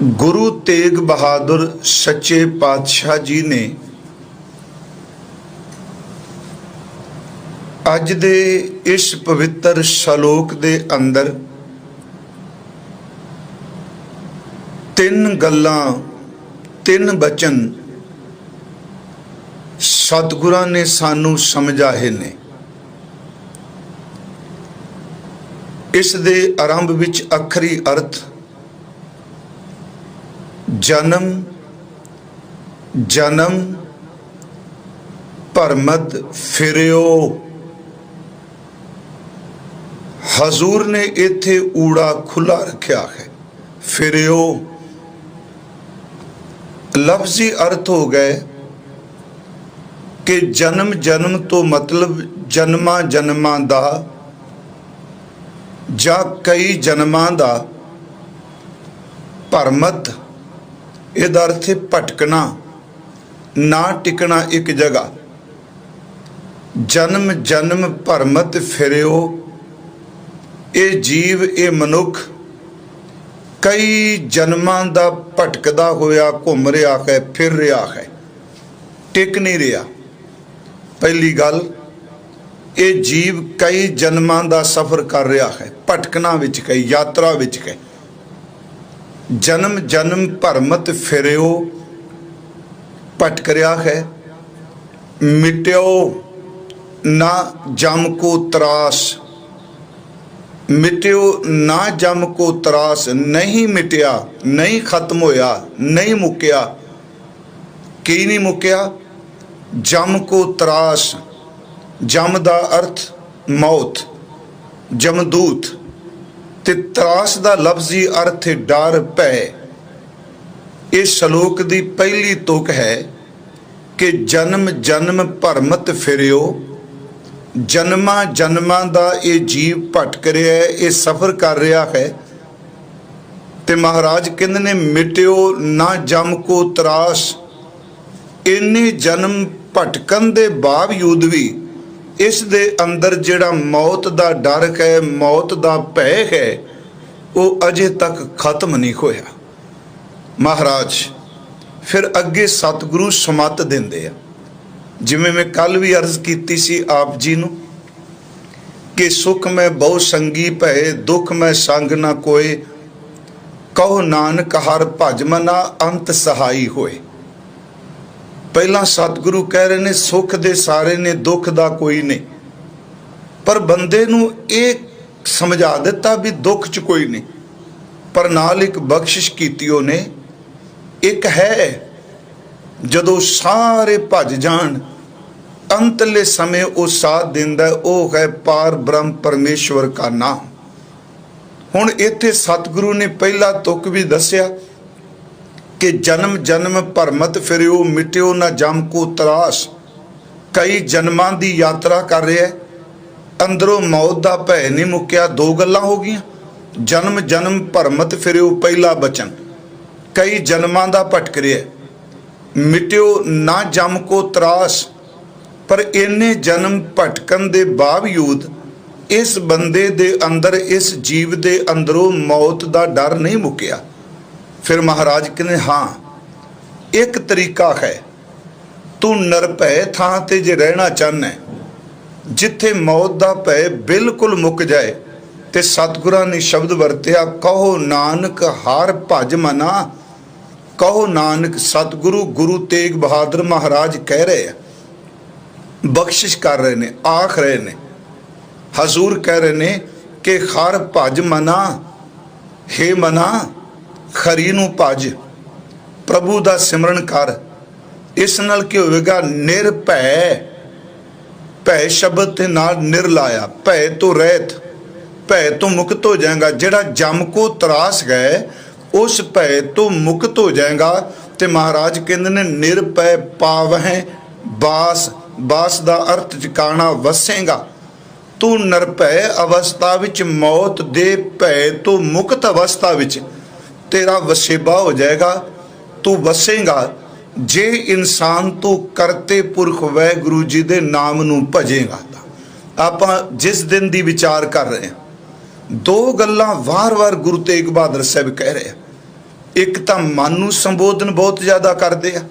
गुरु तेग बहादुर सच्चे पातशाह जी ने अज दे इस पवित्र शलोक दे अंदर तीन गल्लां तीन बचन सतगुरां ने सानू समझाए ने। इस दे आरंभ विच अखरी अर्थ जन्म जन्म भरमत फिरियो। हजूर ने इत्थे ऊड़ा खुला रखा है, फिरियो। लफ्जी अर्थ हो गए कि जन्म जन्म तो मतलब जन्मा जन्मां दा जा कई जन्मां दा। भरमत इहदा अर्थ है भटकना, ना टिकना एक जगह। जन्म जन्म भरमत फिरियो। ये जीव ये मनुख कई जन्मां दा भटकदा होया घूम रहा है, फिर रहा है, टिक नहीं रहा। पहली गल, ये जीव कई जन्मां दा सफ़र कर रहा है, भटकना विच है, यात्रा विच है। जन्म जन्म भरमत फिरियो, भटक रहा है। मिट्यो ना जम को त्रास, मिट्यो ना जम को त्रास, नहीं मिटिया, नहीं खत्म होया, नहीं मुक्या। की नहीं मुक्या? जम को त्रास। जम दा अर्थ मौत, जमदूत, ते त्रास दा लफ्जी अर्थ है डर, भय। इस श्लोक दी पहली तुक है कि जन्म जन्म भरमत फिरियो। जन्मा जन्मां दा ये जीव भटक रहा है, ये सफ़र कर रहा है। ते महाराज कहंदे ने मिटियो ना जम को त्रास। इन्ने जन्म भटकन दे बावजूद भी इस दे अंदर जिहड़ा मौत दा डर है, मौत दा भय है, वो अजे तक खत्म नहीं होया। महाराज फिर अगे सतगुरु समत देंदे आ, जिवें मैं कल भी अर्ज कीती सी आप जी नूं कि सुख में बहु संगी भय, दुख में संग ना कोय। कहो नानक हर भज मना, अंत सहाई होए। पहला सतगुरु कह रहे ने सुख दे सारे ने, दुख दा कोई नहीं। पर बंदे नूं ये समझा दिता भी दुख च कोई नहीं, पर नाल एक बख्शिश कीती उहने। एक है जदों सारे भज जाण, अंतले समय वो साथ दिंदा, वो है पार ब्रह्म परमेश्वर का नाम। हुण इत्थे सतगुरु ने पहला तुक भी दस्या कि जन्म जन्म भरमत फिरियो, मिटियो ना जम को त्रास। कई जन्मां दी यात्रा कर रहा है, अंदरों मौत दा भय नहीं मुक्या। दो गल्लां हो गईयां, जन्म जन्म भरमत फिरियो पहला बचन, कई जन्मां दा भटक रहा है। मिटियो ना जम को त्रास, पर इन्ने जन्म भटकन दे बावजूद इस बंदे दे अंदर, इस जीव दे अंदरों मौत दा डर नहीं मुक्या। फिर महाराज कहने हाँ एक तरीका है, तू निरभय थां ते जे रहना चाहना है, जिथे मौत दा भय बिल्कुल मुक जाए, ते सतगुरां ने शब्द वरत्या, कहो नानक हर भज मना। कहो नानक, सतगुरु गुरु तेग बहादुर महाराज कह रहे हैं, बख्शिश कर रहे ने, आख रहे ने। हजूर कह रहे ने कि हर भज मना, हे मना खरी नूं भज, प्रभु दा सिमरन कर। इस नाल की होवेगा निरभय। भय शब्द ते नाल निर लाया, भय तो रहत, भय तो मुक्त हो जाएगा। जिहड़ा जम को त्रास गए उस भय तो मुक्त हो जाएगा। ते महाराज कहंदे ने निरभय पावहें बास। बास दा अर्थ ठिकाना, वसेगा। तू निरभय अवस्था विच, मौत दे भय तो मुक्त अवस्था विच तेरा वसेबा हो जाएगा, तू वसेगा जे इंसान तू करते पुरख वाहिगुरू जी दे नाम नूं भजेगा। आपां जिस दिन दी विचार कर रहे हैं, दो गल्लां वार वार गुरु तेग बहादुर साहब कह रहे हैं। एक तो मन नूं संबोधन बहुत ज़्यादा करते हैं,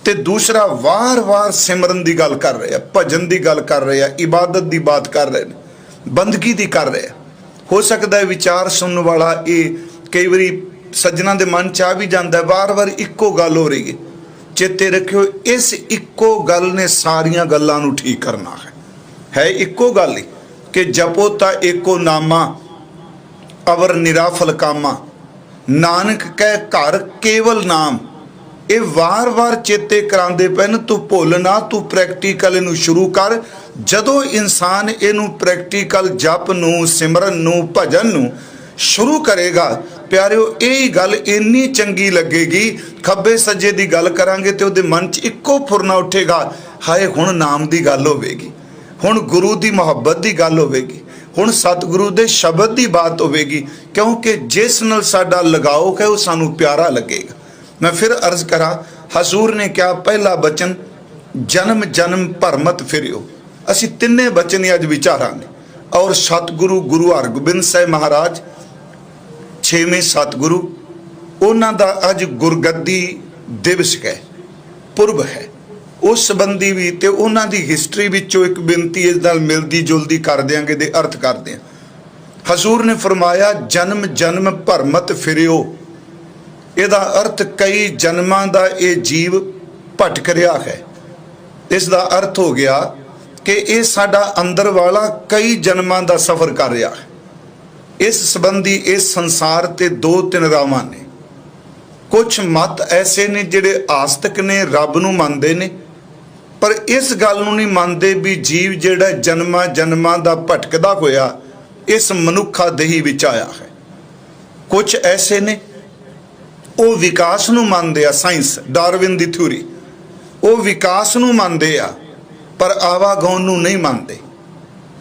ते दूसरा वार वार सिमरन की गल कर रहे हैं, भजन की गल कर रहे हैं, इबादत की बात कर रहे हैं, बंदगी की कर रहे हैं। हो सकता है विचार सुनने वाला ये कई बारी सज्जना के मन च आ भी जाता है, बार बार इक्को गल हो रही है। चेते रखियो, इस इक्को गल ने सारिया गल्लां नूं ठीक करना है इक्को गल ही कि जपो ता एको नामा अवर निराफल कामा, नानक कह घर केवल नाम। ये वार वार चेते करांदे पैन, तू भुल ना, तू प्रैक्टिकल इनू शुरू कर। जदों इंसान इनू प्रैक्टिकल जप नू, सिमरन नू, भजन नू शुरू करेगा, प्यारिओ यही गल इन्नी चंगी लगेगी, खब्बे सज्जे की गल करांगे तो उहदे मन च इक्को फुरना उठेगा, हाय हुण नाम की गल होवेगी, हुण गुरु की मुहब्बत की गल होवेगी, हुण सतगुरु दे शब्द की बात होवेगी, क्योंकि जिस नाल साडा लगाव है वो सानू प्यारा लगेगा। मैं फिर अर्ज करा, हजूर ने क्या पहला बचन जन्म जन्म भरमत फिरियो, असी तिन्ने बचन अज विचारांगे। और सतगुरु गुरु हरगोबिंद साहिब महाराज 6वें सतगुरु, उन्हां दा अज गुरगद्दी दिवस है, पुरब है, उस संबंधी भी ते उन्हां दी हिस्टरी विचों एक बेनती इस नाल मिलदी जुलदी कर देंगे, दे अर्थ कर दें। हजूर ने फरमाया जन्म जन्म भरमत फिरियो, इहदा अर्थ कई जन्मां दा ये जीव भटक रहा है। इसका अर्थ हो गया कि ये साडा अंदर वाला कई जन्मां दा सफ़र कर रहा है। इस संबंधी इस संसार ते 2-3 रावां ने। कुछ मत ऐसे ने जिहड़े आस्तिक ने, रब नूं मनदे ने, पर इस गल नूं नहीं मनदे भी जीव जिहड़ा जन्मां जन्मां दा भटकदा होया इस मनुखा देही विच आया है। कुछ ऐसे ने वो विकास नूं मनदे आ, साइंस डार्विन दी थ्योरी, वो विकास नूं मनदे आ पर आवागौन नूं नहीं मनदे।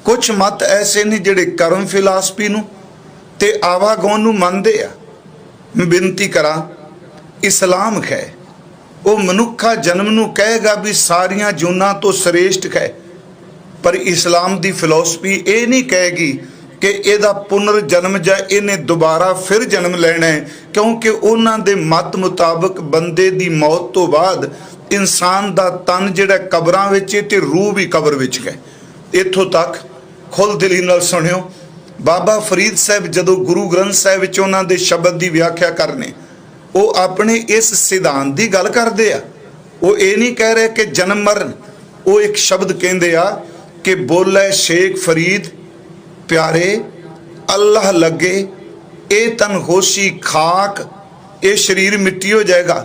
कुछ मत ऐसे ने जिहड़े कर्म फिलासफी नूं ते आवागौन नूं मनदे आ। मैं बेनती करा, इस्लाम है वो मनुखा जन्म नूं कहेगा भी सारियां जूनां तो श्रेष्ठ है, पर इस्लाम दी फिलोसफी ये नहीं कहेगी कि ਇਹਦਾ पुनर्जन्म ਜਾਂ ਇਹਨੇ दोबारा फिर जन्म लेना है, क्योंकि उन्हां दे मत मुताबिक बंदे दी मौत तो बाद इंसान दा तन जिहड़ा कबरां विच ते रूह भी कबर विच है। इत्थों तक खुल दिली नाल सुनियो, बाबा फरीद साहब जदों गुरु ग्रंथ साहिब विच उन्हां दे शब्द की व्याख्या करने, वो अपने इस सिद्धांत की गल करते आ। वो ये नहीं कह रहे कि जन्म मरण, वो एक शब्द कहते आ कि बोले शेख फरीद प्यारे अल्लाह लगे, ए तन होशी खाक, ए शरीर मिट्टी हो जाएगा,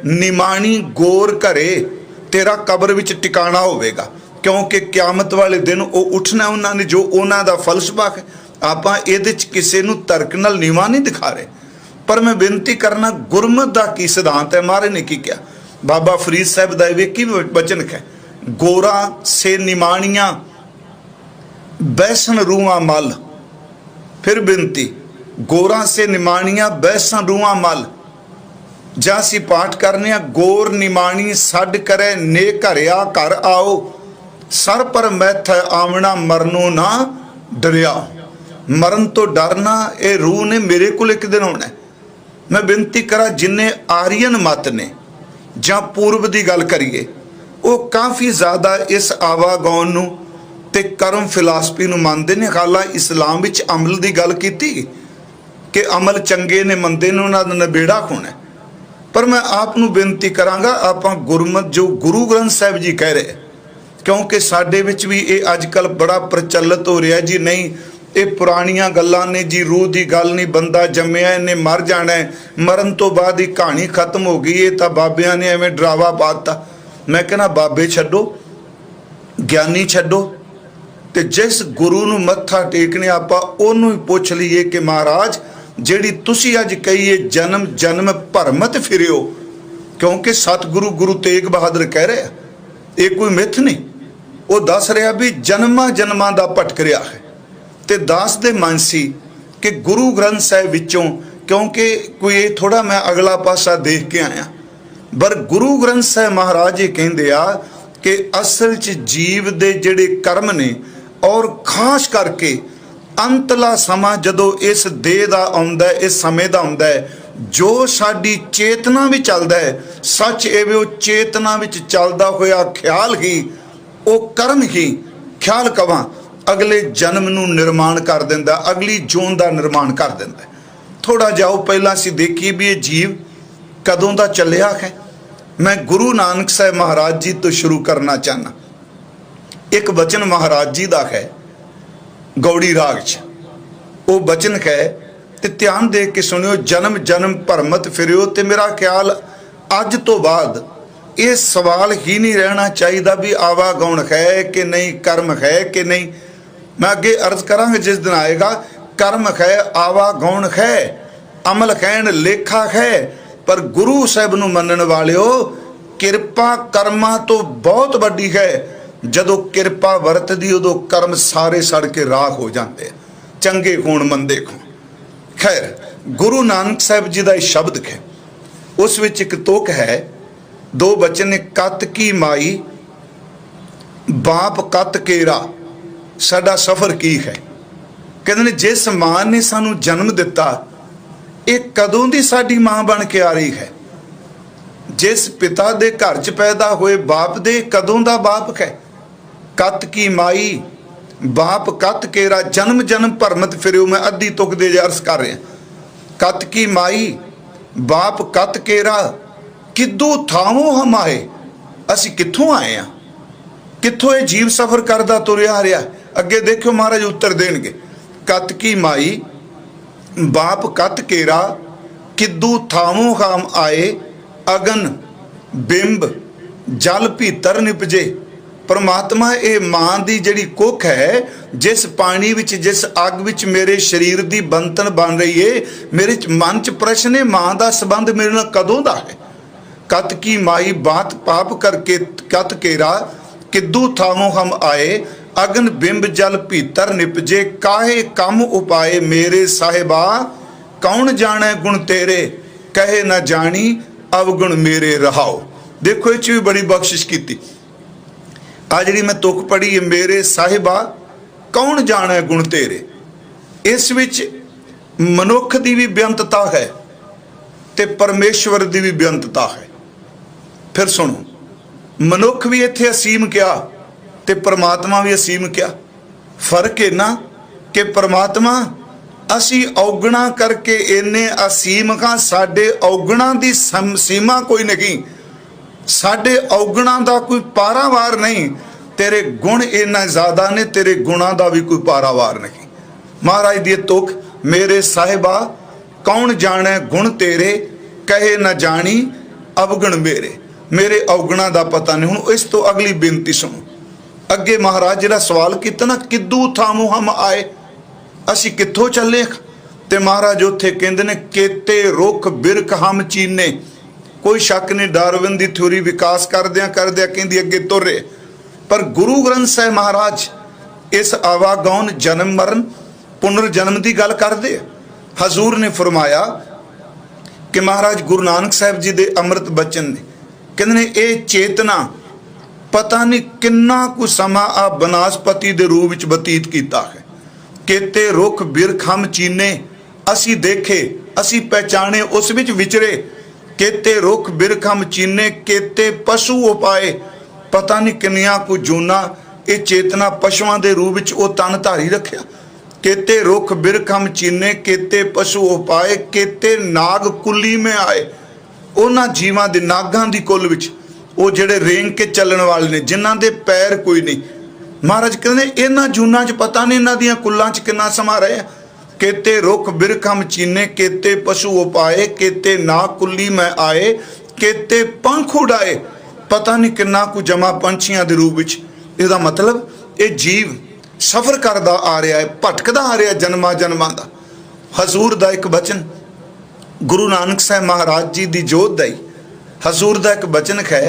निमाणी गोर घरे तेरा कब्र विच टिकाणा होवेगा, क्योंकि क्यामत वाले दिन वो उठना उन्होंने जो उन्हों का फलसफा है। आपां इहदे च किसी नूं तर्क नाल नीवा नहीं दिखा रहे, पर मैं बेनती करना गुरमत का की सिद्धांत है। महाराज ने की क्या, बाबा फरीद साहब का एक ही वचन है, गोरा से निमाणियां बैसन रूआ मल। फिर बेनती, गोरा से निमाणियां बैसन रूआ मल। जासी पाठ करने, गोर निमाणी सड करे ने घरिया घर आओ, सर पर मैथ आवना मरनों ना डरिया। मरण तो डरना ये रूह ने मेरे को एक दिन होना है। मैं बेनती करा, जिन्ने आर्यन मत ने जां पूर्व की गल करिए, वो काफ़ी ज़्यादा इस आवागौन नूं ते कर्म फिलासफी नूं मनदे ने। हालां इस्लाम विच अमल की गल कीती कि अमल चंगे ने मंदे ने उन्हां दा नबेड़ा होना, पर मैं आप नूं बेनती करांगा, आपां गुरमत जो गुरु ग्रंथ साहिब जी कह रहे, क्योंकि साडे विच भी ये अजकल बड़ा प्रचलित हो रहा जी, नहीं ये पुरानियां गल्लां ने जी, रूह की गल नहीं, बंदा जम्मिया इन्हें मर जाना है, मरण तो बाद ही कहानी खत्म हो गई, ये तो बाबियां ने एवें डरावा पाता। मैं कहना बाबे छड्डो, ज्ञानी छड्डो, ते जिस गुरु नूं मत्था टेकने आपां ओनूं ही पुछ लईए कि महाराज जिहड़ी तुसीं अज कहीए जन्म जन्म भरमत फिरियो, क्योंकि सतगुरु गुरु तेग बहादुर कह रहे हैं, ये कोई मिथ नहीं, वो दस रहा भी जन्मां जन्मां दा भटक रहा है। ते दास दे मन सी कि गुरु ग्रंथ साहिब विचों, क्योंकि कोई ये थोड़ा मैं अगला पासा देख के आया, पर गुरु ग्रंथ साहिब महाराज ये कहंदे आ कि असल च जीव दे जिहड़े कर्म ने, और खास करके अंतला समा जदों इस देह दा आउंदा है, इस समय दा आउंदा है, जो साडी चेतना भी चलदा है, सच एवे वो चेतना विच चलदा होया ख्याल ही, वो कर्म ही, ख्याल कवां अगले जन्म नूं निर्माण कर दिंदा, अगली जोन दा निर्माण कर दिंदा। थोड़ा जाओ पहला असीं देखीए भी ये जीव कदों दा चलिया है। मैं गुरु नानक साहब महाराज जी तो शुरू करना चाहना। एक बचन महाराज जी दा है गौड़ी राग च, वो बचन है ते ध्यान दे के सुनियो। जन्म जन्म भरमत फिरियो, ते मेरा ख्याल अज तो बाद ये सवाल ही नहीं रहना चाहिए भी आवागौण है कि नहीं, कर्म है कि नहीं। मैं अगे अर्ज करांगा जिस दिन आएगा, कर्म है, आवागौण है, अमल खैन लेखा है, पर गुरु साहब नूं मनण वालिओ किरपा कर्मां तो बहुत वड्डी है। जदों किरपा वरतदी उदों कर्म सारे सड़ के राख हो जाते, चंगे होण मंदे होण। खैर, गुरु नानक साहब जी का एक शब्द है, उस विच एक तुक है, दो बचन ने, कत की माई बाप कत केरा, साडा सफर की है। कहते ने जिस मां ने सानू जन्म दिता, ये कदों दी साडी मां बन के आ रही है। जिस पिता दे घर च पैदा हुए बाप दे कदों दा बाप है। कत की माई बाप कत केरा, जन्म जन्म भरमत फिरियो। मैं अद्धी तुक दे अर्ज कर रहा। कत की माई बाप कत केरा, किदू थावों हम आए, असी कित्थों आए हैं, कित्थों ये जीव सफर करदा तुरिया आ रहा। अगे देखो महाराज उत्तर देणगे। कत की माई बाप कत केरा, किदू थावों हम आए, अगन बिंब जल भीतर निपजे। परमात्मा ये मां दी जिहड़ी कुख है, जिस पानी विच, जिस अग विच मेरे शरीर दी बनतन बन रही है, मेरे मन च प्रश्न है, मां दा संबंध मेरे नाल कदों दा है। कत की माई बात पाप करके कत केरा, किदू थावों हम आए, अगन बिंब जल भीतर निपजे। काहे कम उपाए मेरे साहिबा, कौन जाने गुण तेरे, कहे न जानी अवगुण मेरे रहाओ। देखो ये भी बड़ी बख्शिश की। आ जी मैं तुक पढ़ी है, मेरे साहिबा कौन जाने गुण तेरे, इस विच मनुख की भी बेअंतता है ते परमेश्वर की भी बेअंतता है। फिर सुनो, मनुख भी इत्थे असीम क्या ते परमात्मा भी असीम क्या। फर्क है ना कि परमात्मा असी औगणा करके इन्ने असीम का, साडे औगणा की सीमा कोई नहीं, साडे औगणा का कोई पारावार नहीं। तेरे गुण इन्ना ज्यादा ने, तेरे गुणा का भी कोई पारावार नहीं। महाराज दी तुक, मेरे साहिबा कौन जाने गुण तेरे, कहे न जानी अवगुण मेरे, मेरे अवगुणा का पता नहीं। हुण इस तो अगली बेनती सुनो। अगे महाराज जिहड़ा सवाल कीता ना, किदू थामू हम आए, असी कित्थों चले, ते महाराज उत्थे कहंदे ने, केते रुख बिरख हम चीने। कोई शक नहीं, डार्विन की थ्योरी विकास करदियां कहंदी अगे तुरे। पर गुरु ग्रंथ साहिब महाराज इस आवागौन जन्म मरण पुनर्जन्म की गल करदे। हजूर ने फरमाया कि महाराज गुरु नानक साहब जी दे अमृत बचन ने, कहंदे ने ये चेतना पता नहीं किन्ना कुछ समा आ बनास्पति दे रूप विच बतीत कीता है। केते रुख बिरख हम चीने, असी देखे असी पहचाने उस विच विचरे। केते रुख बिरख हम चीने, केते पशु उपाए, पता नहीं किन्नियां कुछ जूना ये चेतना पशुआं दे रूप विच ओ तन धारी रखिया। केते रुख बिरख हम चीने, केते पशु उपाए, केते नाग कुली में आए। उन्हां जीवां दे, नागां दी कुल विच, वो जेड़े रेंग के चलण वाले ने, जिन्हां दे पैर कोई नहीं। महाराज कहते इन्हां जूनां च पता नहीं इन्हां दियां कुल्लां च किन्ना समा रहे। केते रुख बिरख हम चीने, केते पशु उपाए, केते नाग कुली में आए, केते पंख उड़ाए, पता नहीं किन्ना कुछ जमा पंछियां दे रूप विच। इसदा मतलब ये जीव सफर करदा आ रहा है, भटकदा आ रहा जन्मां जन्मां दा। हजूर दा एक बचन गुरु नानक साहब महाराज जी दी जोत दा ही हजूर दा एक बचन है,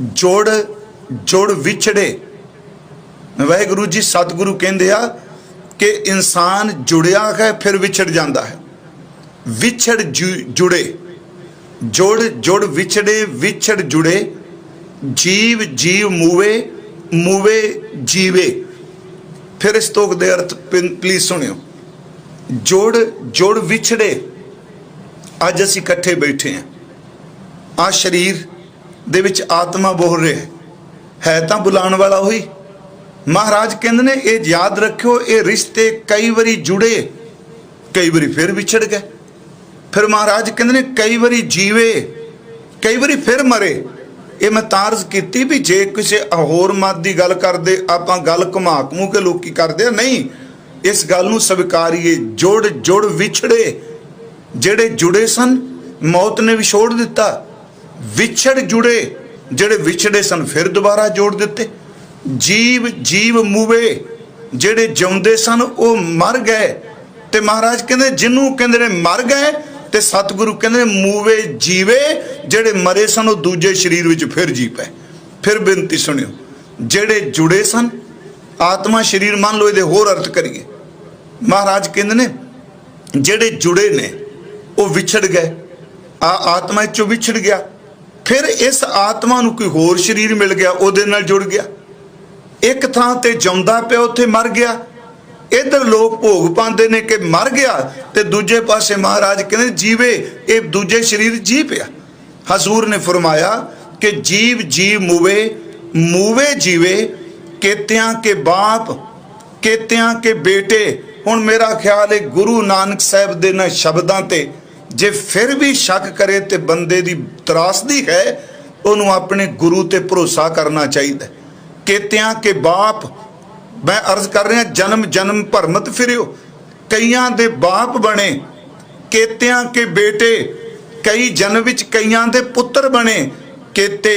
जोड़ जोड़ विछड़े। वाहिगुरु जी सतगुरु कहंदे आ कि इंसान जुड़िया है फिर विछड़ जाता है। विछड़ जुड़े, जोड़ जोड़ विछड़े, विछड़ जुड़े, जीव जीव मूवे, मूवे जीवे। फिर इस तोक दे अर्थ प्लीज सुनियो। जोड़ जोड़ विछड़े, ਅੱਜ ਅਸੀਂ ਇਕੱਠੇ ਬੈਠੇ ਹਾਂ, ਆ ਸਰੀਰ ਦੇ ਵਿੱਚ ਆਤਮਾ ਬੋਲ ਰਿਹਾ ਹੈ ਤਾਂ ਬੁਲਾਉਣ ਵਾਲਾ ਉਹੀ। ਮਹਾਰਾਜ ਕਹਿੰਦੇ ਨੇ ਇਹ ਯਾਦ ਰੱਖਿਓ, ਇਹ ਰਿਸ਼ਤੇ ਕਈ ਵਾਰੀ ਜੁੜੇ, ਕਈ ਵਾਰੀ ਫਿਰ ਵਿਛੜ ਗਏ। ਫਿਰ ਮਹਾਰਾਜ ਕਹਿੰਦੇ ਨੇ ਕਈ ਵਾਰੀ ਜੀਵੇ, ਕਈ ਵਾਰੀ ਫਿਰ ਮਰੇ। ਇਹ ਮੈਂ ਤਾਰਜ਼ ਕੀਤੀ ਵੀ ਜੇ ਕਿਸੇ ਹੋਰ ਮਤ ਦੀ ਗੱਲ ਕਰਦੇ ਆਪਾਂ ਗੱਲ ਘੁਮਾ ਘਮੂ ਕੇ ਲੋਕੀ ਕਰਦੇ ਆ, ਨਹੀਂ, ਇਸ ਗੱਲ ਨੂੰ ਸਵੀਕਾਰੀਏ। ਜੁੜ ਜੁੜ ਵਿਛੜੇ, ਜਿਹੜੇ ਜੁੜੇ ਸਨ ਮੌਤ ਨੇ ਵਿਛੋੜ ਦਿੱਤਾ। ਵਿਛੜ ਜੁੜੇ, ਜਿਹੜੇ ਵਿਛੜੇ ਸਨ ਫਿਰ ਦੁਬਾਰਾ ਜੋੜ ਦਿੱਤੇ। ਜੀਵ ਜੀਵ ਮੂਵੇ, ਜਿਹੜੇ ਜਿਉਂਦੇ ਸਨ ਉਹ ਮਰ ਗਏ। ਤੇ ਮਹਾਰਾਜ ਕਹਿੰਦੇ ਜਿਹਨੂੰ ਕਹਿੰਦੇ ਨੇ ਮਰ ਗਏ, ਤੇ ਸਤਿਗੁਰੂ ਕਹਿੰਦੇ ਨੇ ਮੂਵੇ ਜੀਵੇ, ਜਿਹੜੇ ਮਰੇ ਸਨ ਉਹ ਦੂਜੇ ਸਰੀਰ ਵਿੱਚ ਫਿਰ ਜੀ ਪਏ। ਫਿਰ ਬੇਨਤੀ ਸੁਣਿਓ, ਜਿਹੜੇ ਜੁੜੇ ਸਨ ਆਤਮਾ ਸਰੀਰ, ਮੰਨ ਲਓ ਇਹਦੇ ਹੋਰ ਅਰਥ ਕਰੀਏ, ਮਹਾਰਾਜ ਕਹਿੰਦੇ ਨੇ ਜਿਹੜੇ ਜੁੜੇ ਨੇ ਉਹ ਵਿਛੜ ਗਏ। ਆਤਮਾ ਚੋਂ ਵਿਛੜ ਗਿਆ, ਫਿਰ ਇਸ ਆਤਮਾ ਨੂੰ ਕੋਈ ਹੋਰ ਸਰੀਰ ਮਿਲ ਗਿਆ, ਉਹਦੇ ਨਾਲ ਜੁੜ ਗਿਆ। ਇੱਕ ਥਾਂ ਤੇ ਜਿਉਂਦਾ ਪਿਆ, ਉੱਥੇ ਮਰ ਗਿਆ। ਇੱਧਰ ਲੋਕ ਭੋਗ ਪਾਉਂਦੇ ਨੇ ਕਿ ਮਰ ਗਿਆ, ਤੇ ਦੂਜੇ ਪਾਸੇ ਮਹਾਰਾਜ ਕਹਿੰਦੇ ਜੀਵੇ, ਇਹ ਦੂਜੇ ਸਰੀਰ ਜੀ ਪਿਆ। ਹਜ਼ੂਰ ਨੇ ਫਰਮਾਇਆ ਕਿ ਜੀਵ ਜੀਵ ਮੂਵੇ, ਮੂਵੇ ਜੀਵੇ, ਕੇਤਿਆਂ ਕੇ ਬਾਪ, ਕੇਤਿਆਂ ਕੇ ਬੇਟੇ। ਹੁਣ ਮੇਰਾ ਖਿਆਲ ਹੈ ਗੁਰੂ ਨਾਨਕ ਸਾਹਿਬ ਦੇ ਨਾ ਸ਼ਬਦਾਂ ਤੇ ਜੇ ਫਿਰ ਵੀ ਸ਼ੱਕ ਕਰੇ ਤੇ ਬੰਦੇ ਦੀ ਤਰਾਸਦੀ ਹੈ, ਉਹਨੂੰ ਆਪਣੇ ਗੁਰੂ ਤੇ ਭਰੋਸਾ ਕਰਨਾ ਚਾਹੀਦਾ। ਕੇਤਿਆਂ ਕੇ ਬਾਪ, ਮੈਂ ਅਰਜ਼ ਕਰ ਰਿਹਾ, ਜਨਮ ਜਨਮ ਭਰਮਤ ਫਿਰਿਓ, ਕਈਆਂ ਦੇ ਬਾਪ ਬਣੇ। ਕੇਤਿਆਂ ਕੇ ਬੇਟੇ, ਕਈ ਜਨਮ ਵਿੱਚ ਕਈਆਂ ਦੇ ਪੁੱਤਰ ਬਣੇ। ਕੇਤੇ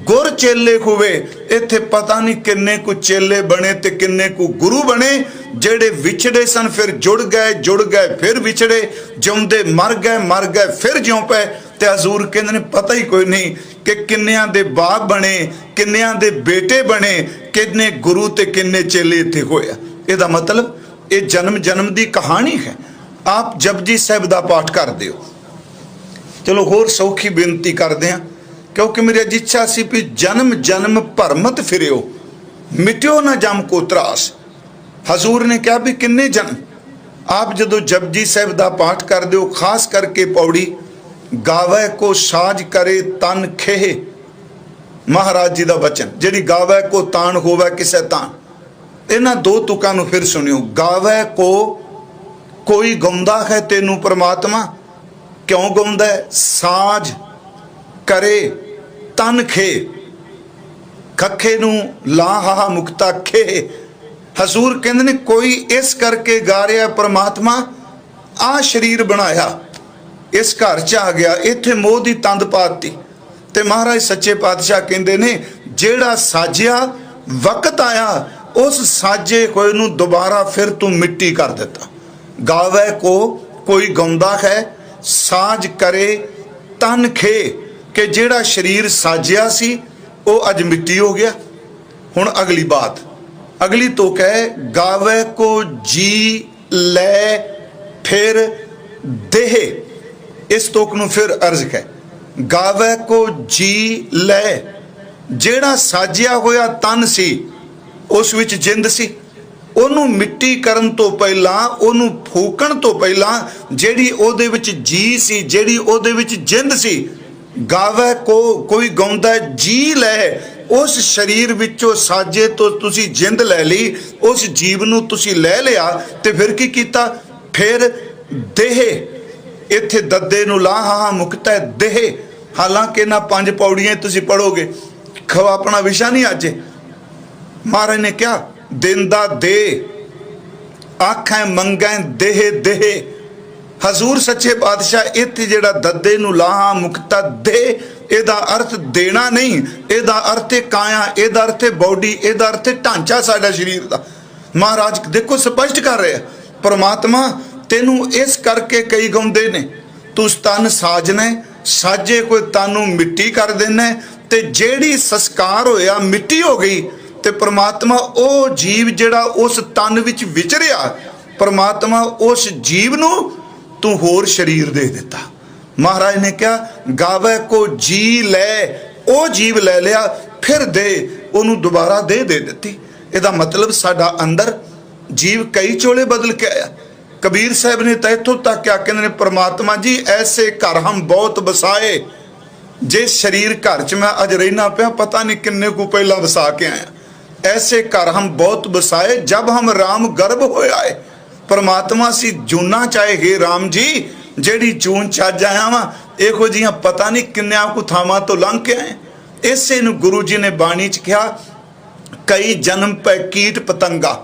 ਗੁਰ ਚੇਲੇ ਹੋਵੇ, ਇੱਥੇ ਪਤਾ ਨਹੀਂ ਕਿੰਨੇ ਕੁ ਚੇਲੇ ਬਣੇ ਤੇ ਕਿੰਨੇ ਕੁ ਗੁਰੂ ਬਣੇ। ਜਿਹੜੇ ਵਿਛੜੇ ਸਨ ਫਿਰ ਜੁੜ ਗਏ, ਜੁੜ ਗਏ ਫਿਰ ਵਿਛੜੇ, ਜਿਉਂਦੇ ਮਰ ਗਏ, ਮਰ ਗਏ ਫਿਰ ਜਿਉਂ ਪਏ। ਤੇ ਹਜ਼ੂਰ ਕਹਿੰਦੇ ਨੇ ਪਤਾ ਹੀ ਕੋਈ ਨਹੀਂ ਕਿ ਕਿੰਨਿਆਂ ਦੇ ਬਾਪ ਬਣੇ, ਕਿੰਨਿਆਂ ਦੇ ਬੇਟੇ ਬਣੇ, ਕਿੰਨੇ ਗੁਰੂ ਤੇ ਕਿੰਨੇ ਚੇਲੇ ਇੱਥੇ ਹੋਇਆ। ਇਹਦਾ ਮਤਲਬ ਇਹ ਜਨਮ ਜਨਮ ਦੀ ਕਹਾਣੀ ਹੈ। ਆਪ ਜਪਜੀ ਸਾਹਿਬ ਦਾ ਪਾਠ ਕਰਦੇ ਹੋ। ਚਲੋ ਹੋਰ ਸੌਖੀ ਬੇਨਤੀ ਕਰਦੇ ਹਾਂ, ਕਿਉਂਕਿ ਮੇਰੀ ਅੱਜ ਇੱਛਾ ਸੀ ਵੀ ਜਨਮ ਜਨਮ ਭਰਮਤ ਫਿਰਿਓ, ਮਿਟਿਓ ਨਾ ਜਮ ਕੋ ਤਰਾਸ। ਹਜ਼ੂਰ ਨੇ ਕਿਹਾ ਵੀ ਕਿੰਨੇ ਜਨਮ। ਆਪ ਜਦੋਂ ਜਪਜੀ ਸਾਹਿਬ ਦਾ ਪਾਠ ਕਰਦੇ ਹੋ, ਖਾਸ ਕਰਕੇ ਪੌੜੀ ਗਾਵੇ ਕੋ ਸਾਜ ਕਰੇ ਤਨ ਖੇਹ, ਮਹਾਰਾਜ ਜੀ ਦਾ ਬਚਨ, ਜਿਹੜੀ ਗਾਵੇ ਕੋ ਤਾਣ ਹੋਵੇ ਕਿਸੇ ਤਾਣ। ਇਹਨਾਂ ਦੋ ਤੁਕਾਂ ਨੂੰ ਫਿਰ ਸੁਣਿਓ। ਗਾਵੇ ਕੋ, ਕੋਈ ਗਾਉਂਦਾ ਹੈ ਤੈਨੂੰ ਪ੍ਰਮਾਤਮਾ, ਕਿਉਂ ਗਾਉਂਦਾ ਹੈ? ਸਾਜ ਕਰੇ ਤਨ ਖੇ, ਖੱਖੇ ਨੂੰ ਲਾ ਹਾ ਮੁਕਤਾ ਖੇ। ਹਜ਼ੂਰ ਕਹਿੰਦੇ ਨੇ ਕੋਈ ਇਸ ਕਰਕੇ ਗਾ ਰਿਹਾ ਪ੍ਰਮਾਤਮਾ ਆ ਸਰੀਰ ਬਣਾਇਆ, ਇਸ ਘਰ ਚ ਆ ਗਿਆ, ਇੱਥੇ ਮੋਹ ਦੀ ਤੰਦ ਪਾਤੀ। ਤੇ ਮਹਾਰਾਜ ਸੱਚੇ ਪਾਤਸ਼ਾਹ ਕਹਿੰਦੇ ਨੇ ਜਿਹੜਾ ਸਾਜਿਆ ਵਕਤ ਆਇਆ, ਉਸ ਸਾਜੇ ਹੋਏ ਨੂੰ ਦੁਬਾਰਾ ਫਿਰ ਤੂੰ ਮਿੱਟੀ ਕਰ ਦਿੱਤਾ। ਗਾਵੇ ਕੋ, ਕੋਈ ਗਾਉਂਦਾ ਹੈ, ਸਾਜ ਕਰੇ ਤਨ ਖੇ, ਕਿ ਜਿਹੜਾ ਸਰੀਰ ਸਾਜਿਆ ਸੀ ਉਹ ਅੱਜ ਮਿੱਟੀ ਹੋ ਗਿਆ। ਹੁਣ ਅਗਲੀ ਬਾਤ, ਅਗਲੀ ਤੁਕ ਹੈ ਗਾਵੇ ਕੋ ਜੀ ਲੈ ਫਿਰ ਦੇਹ। ਇਸ ਤੁਕ ਨੂੰ ਫਿਰ ਅਰਜ਼ ਹੈ, ਗਾਵੇ ਕੋ ਜੀ ਲੈ, ਜਿਹੜਾ ਸਾਜਿਆ ਹੋਇਆ ਤਨ ਸੀ ਉਸ ਵਿੱਚ ਜਿੰਦ ਸੀ, ਉਹਨੂੰ ਮਿੱਟੀ ਕਰਨ ਤੋਂ ਪਹਿਲਾਂ, ਉਹਨੂੰ ਫੂਕਣ ਤੋਂ ਪਹਿਲਾਂ ਜਿਹੜੀ ਉਹਦੇ ਵਿੱਚ ਜੀ ਸੀ, ਜਿਹੜੀ ਉਹਦੇ ਵਿੱਚ ਜਿੰਦ ਸੀ, ਗਾਵੇ ਕੋ, ਕੋਈ ਗਾਉਂਦਾ ਜੀ ਲੈ, ਉਸ ਸਰੀਰ ਵਿੱਚੋਂ ਸਾਜੇ ਤੋਂ ਤੁਸੀਂ ਜਿੰਦ ਲੈ ਲਈ, ਉਸ ਜੀਵ ਨੂੰ ਤੁਸੀਂ ਲੈ ਲਿਆ। ਤੇ ਫਿਰ ਕੀ ਕੀਤਾ? ਫਿਰ ਦੇਹ, ਇੱਥੇ ਦੱਦੇ ਨੂੰ ਲਾ ਹਾ ਮੁਕਤਾ ਦੇਹ। ਹਾਲਾਂਕਿ ਇਹਨਾਂ 5 ਪੌੜੀਆਂ ਤੁਸੀਂ ਪੜੋਗੇ, ਖਵਾ ਆਪਣਾ ਵਿਸ਼ਾ ਨਹੀਂ ਅੱਜ। ਮਹਾਰਾਜ ਨੇ ਕਿਹਾ ਦਿਨ ਦਾ ਦੇ, ਆਖਾਂ ਮੰਗਾਂ ਦੇਹ ਦੇਹ। ਹਜ਼ੂਰ ਸੱਚੇ ਪਾਤਸ਼ਾਹ ਇੱਥੇ ਜਿਹੜਾ ਦੱਦੇ ਨੂੰ ਲਾਹਾ ਮੁਕਤਾ ਦੇ, ਇਹਦਾ ਅਰਥ ਦੇਣਾ ਨਹੀਂ, ਇਹਦਾ ਅਰਥ ਹੈ ਕਾਇਆ, ਇਹਦਾ ਅਰਥ ਹੈ ਬੋਡੀ, ਇਹਦਾ ਅਰਥ ਹੈ ਢਾਂਚਾ ਸਾਡਾ ਸਰੀਰ ਦਾ। ਮਹਾਰਾਜ ਦੇਖੋ ਸਪਸ਼ਟ ਕਰ ਰਿਹਾ, ਪਰਮਾਤਮਾ ਤੈਨੂੰ ਇਸ ਕਰਕੇ ਕਈ ਗਾਉਂਦੇ ਨੇ, ਤੂੰ ਤਨ ਸਾਜਣਾ, ਸਾਜੇ ਕੋਈ ਤਨ ਨੂੰ ਮਿੱਟੀ ਕਰ ਦੇਣਾ, ਤੇ ਜਿਹੜੀ ਸੰਸਕਾਰ ਹੋਇਆ ਮਿੱਟੀ ਹੋ ਗਈ। ਤੇ ਪਰਮਾਤਮਾ ਉਹ ਜੀਵ ਜਿਹੜਾ ਉਸ ਤਨ ਵਿੱਚ ਵਿਚਰਿਆ, ਪਰਮਾਤਮਾ ਉਸ ਜੀਵ ਨੂੰ ਤੂੰ ਹੋਰ ਸਰੀਰ ਦੇ ਦਿੱਤਾ। ਮਹਾਰਾਜ ਨੇ ਕਿਹਾ ਗਾਵੇ ਕੋ ਜੀ ਲੈ, ਉਹ ਜੀਵ ਲੈ ਲਿਆ, ਫਿਰ ਦੇ, ਉਹਨੂੰ ਦੁਬਾਰਾ ਦੇ ਦਿੱਤੀ। ਇਹਦਾ ਮਤਲਬ ਸਾਡਾ ਅੰਦਰ ਜੀਵ ਕਈ ਚੋਲੇ ਬਦਲ ਕੇ ਆਇਆ। कबीर साहब ने तो इतों तक क्या कहते हैं, परमात्मा जी ऐसे घर हम बहुत बसाए, जे शरीर घर च मैं अज रहना पिया पता नहीं किन्ने को पहला वसा के आया, ऐसे घर हम बहुत बसाए जब हम राम गर्भ होए आए। परमात्मा सी जूना चाहे हे राम जी जेड़ी जून चज आया वा इहो जिहियां पता नहीं किन्ने को थावां तो लंघ के आए। इसे नूं गुरु जी ने बाणी च कहा, कई जन्म पै कीट पतंगा,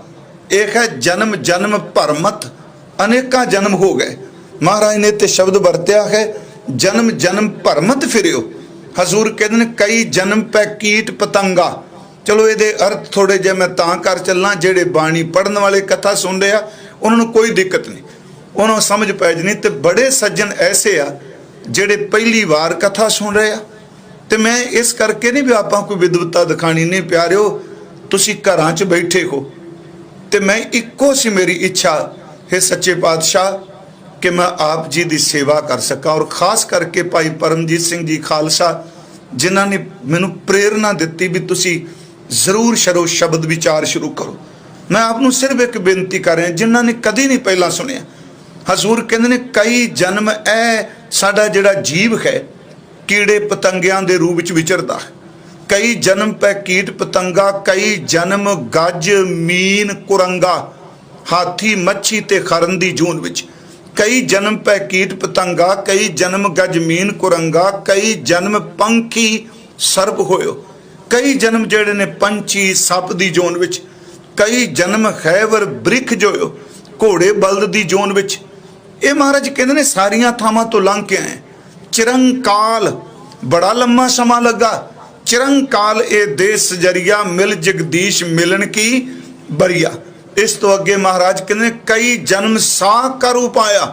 एक है जन्म जन्म भरमत, अनेका जन्म हो गए। महाराज ने ते शब्द वरत्या है जन्म जन्म भरमत फिरियो। हजूर कहते हैं कई जन्म पै कीट पतंगा। चलो ये अर्थ थोड़े जे मैं तां कर चलना, जेड़े बाणी पढ़न वाले कथा सुन रहे आ उन्होंने कोई दिक्कत नहीं, उन्होंने समझ पै जनी। तो बड़े सज्जन ऐसे आ जेड़े पहली बार कथा सुन रहे आ। तो मैं इस करके नहीं भी आपां कोई विद्वता दिखानी नहीं, प्यारिओ तुसी घरां च बैठे हो तो मैं इक्को सी मेरी इच्छा है सच्चे पातशाह कि मैं आप जी की सेवा कर सका। और खास करके भाई परमजीत सिंह जी खालसा जिन्हों ने मैनू प्रेरणा दी भी तुसी जरूर शरो शब्द विचार शुरू करो। मैं आपनू सिर्फ एक बेनती कर रहा जिन्हों ने कदी नहीं पहला सुनिया। हजूर कहते हैं कई जन्म ए साडा जिहड़ा जीव है कीड़े पतंगियां दे रूप च विचरदा है, कई जन्म पै कीट पतंगा, कई जन्म गज मीन कुरंगा, हाथी मच्छी ते खरन दी जून विच, कई जन्म पै कीट पतंगा, कई जन्म गज मीन कुरंगा, कई जन्म पंखी सर्प होयो, कई जन्म जेड़े ने पंछी सप दी जोन विच, कई जन्म खैवर बृख जोयो घोड़े बलद दी जोन विच। ये महाराज कहते ने सारियां थावां तो लंघ के आए। चिरंकाल बड़ा लंबा समा लगा, चिरंकाल ए देश जरिया मिल जगदीश मिलन की बरिया। इस तो अगे महाराज कहते कई जन्म सा कर उपाया,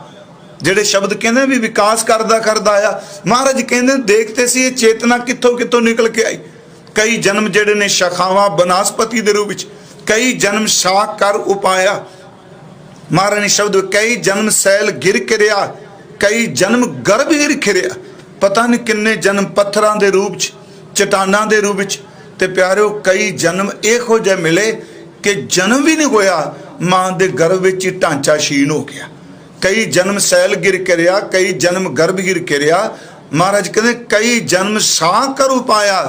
जेड़े शब्द कहते भी विकास करदा करदा आया। महाराज कहते देखते सी ये चेतना कित्थों कित्थों निकल के आई। कई जन्म जेड़े ने शाखावां बनस्पति दे रूप विच, कई जन्म सा कर उपाया। महाराज ने शब्द कई जन्म सैल गिर किरिया, कई जन्म गर्भ गिर खिरिया। पता नहीं किन्ने जन्म पत्थरां दे रूप च चट्टानां दे रूप च। ते प्यारिओ कई जन्म इहो जिहे मिले कि जन्म भी नहीं होया, मां दे गर्भ विच ही ढांचा क्षीण हो गया। कई जन्म सैल गिर किरिया, कई जन्म गर्भ गिर किरिया। महाराज कहते कई जन्म सा कर उपाया,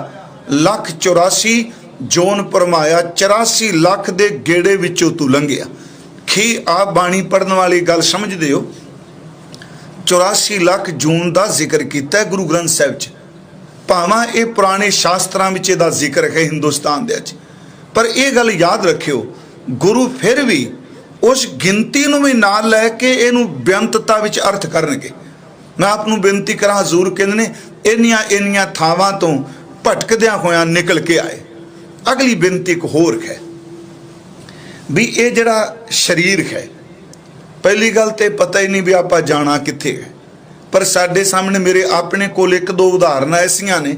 184 जोन परमाया, 84 लाख दे गेड़े विचों तू लंघिया। खी आप बाणी पढ़न वाली गल समझदे हो, 84 लाख जून का जिक्र किया गुरु ग्रंथ साहिब च। भावां ये पुराने शास्त्रां विच इहदा जिक्र है हिंदुस्तान दे विच, पर यह गल याद रखियो गुरु फिर भी उस गिनती नूं भी नाल लैके इहनूं बेअंतता विच अर्थ करनगे। मैं आपनूं बेनती करा, हजूर कहंदे ने इन्नियां इन्नियां थावां तो भटकदियां होइयां निकल के आए। अगली बेनती एक होर है भी ये जिहड़ा शरीर है, पहली गल तो पता ही नहीं भी आप जाना कित्थे है, पर साडे सामने मेरे अपने कोल एक दो उदाहरण ऐसियां ने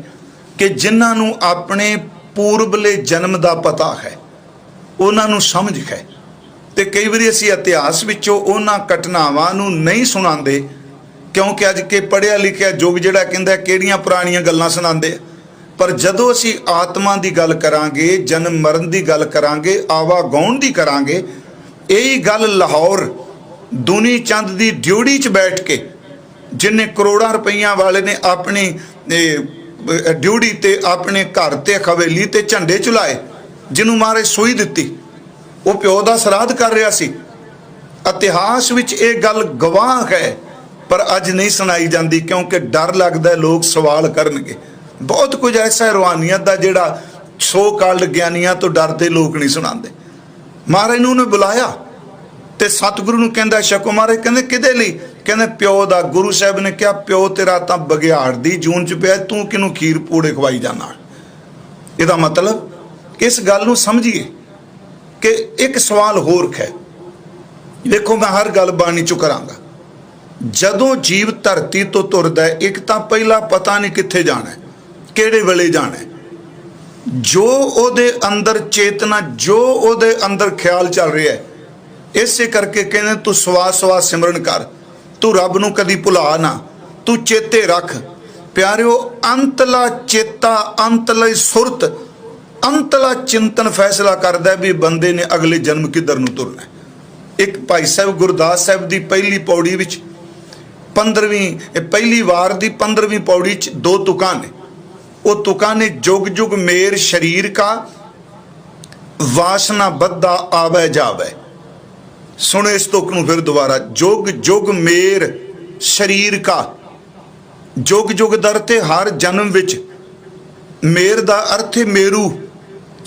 कि जिन्हां नूं अपने पूर्वले जन्म का पता है, उन्हां नूं समझ है। तो कई बार असीं इतिहास विचों उन्हां घटनावां नूं नहीं सुणांदे, क्योंकि अज के पढ़िया लिखिया युग जिहड़ा कहंदा किहड़ियां पुराणियां गल्लां सुणांदे। पर जदों असीं आत्मा की गल करांगे, जन्म मरण की गल करांगे, आवागौण की करांगे, यही गल लाहौर दुनी चंद की ड्यूटी च बैठ के जिन्हें करोड़ों रुपया वाले ने अपनी ड्यूटी ते अपने घर ते हवेली ते झंडे चलाए, जिन्हों मारे सूई दिती, वो प्यो का श्राद्ध कर रहा सी। इतिहास विच ये गल गवाह है, पर अज नहीं सुनाई जाती क्योंकि डर लगता है लोग सवाल करनगे। बहुत कुछ ऐसा रूहानियत का जिहड़ा सो काल्ड ज्ञानियां तो डरते लोग नहीं सुनाते। महाराज नूं उन्हें बुलाया ते सतगुरु नूं कहंदा छको। महाराज कहंदे किहदे लई? कहंदे प्यो दा। गुरु साहब ने कहा प्यो तेरा तां बघियाड़ दी जून च पिया, तूं किनूं खीर पूड़े खवाई जाना। इहदा मतलब इस गल नूं समझिए कि एक सवाल होर है। देखो मैं हर गल बाणी चों करांगा। जदों जीव धरती तो तुरदा है, एक तां पहला पता नहीं कित्थे जाना है, किहड़े वेले जाना है। जो ओदे अंदर चेतना, जो ओदे अंदर ख्याल चल रहा है, इसे करके कहने तू सवास सवास सिमरन कर, तू रब नूं कदी भुला ना, तू चेते रख। प्यारिओ अंतला चेता, अंतली सुरत, अंतला चिंतन फैसला करदा भी बंदे ने अगले जन्म किधर नूं तुरना है। एक भाई साहब गुरदास साहब की पहली पौड़ी विच 15वीं पहली वार की 15वीं पौड़ी च 2 तुकां ने। वो तुकां ने जुग जुग मेर शरीर का वासना बद्दा आवे जावे। सुनो इस तुक नूं फिर दोबारा, जुग जुग मेर शरीर का। जुग जुग दर ते हर जन्म विच, मेर दा अर्थ है मेरू,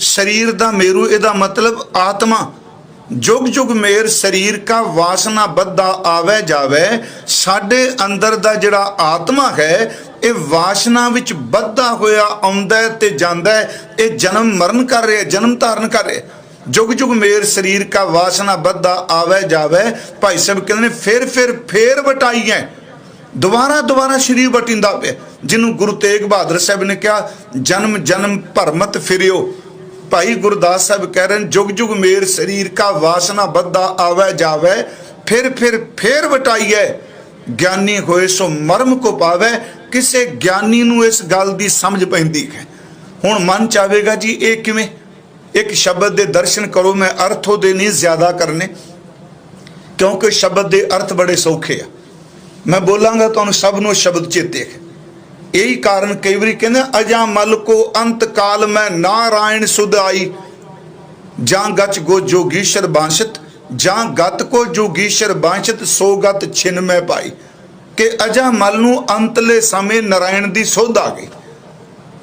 शरीर दा मेरू, इहदा मतलब आत्मा। जुग जुग मेर शरीर का वासना बद्दा आवे जावे। साडे अंदर दा जिहड़ा आत्मा है ये वासना विच बद्दा होया आउंदा है ते जांदा है। ये जन्म मरण कर रहा है, जन्म धारण कर रहा है। जुग जुग मेर शरीर का वासना बद्दा आवे जावे। भाई साहब कहते फिर वटाई है, दोबारा दोबारा शरीर वटिंदा पे, जिन्हों गुरु तेग बहादुर साहब ने कहा जन्म जन्म भरमत फिरियो। भाई गुरदास साहब कह रहे हैं जुग जुग मेर शरीर का वासना बद्दा आवे जावे, फिर वटाई है। ज्ञानी होए सो मर्म को पावे। किसे ज्ञानी नूं इस गल दी समझ पैंदी है। हुण मन चाहेगा जी ये किवें? एक शब्द दे दर्शन करो, मैं अर्थों दे नहीं ज्यादा करने, क्योंकि शब्द दे अर्थ बड़े सौखे आ। मैं बोलांगा तो सब नूं शब्द चेते है। यही कारण कई बार कहते अजा मल को अंत काल में नारायण सुध आई, जां गच गो जोगीश्वर बांसत, जां गत को जोगीश्वर बांसत, सो गत छिन में पाई। कि अजा मल नूं अंतले समय नारायण दी सुध आ गई।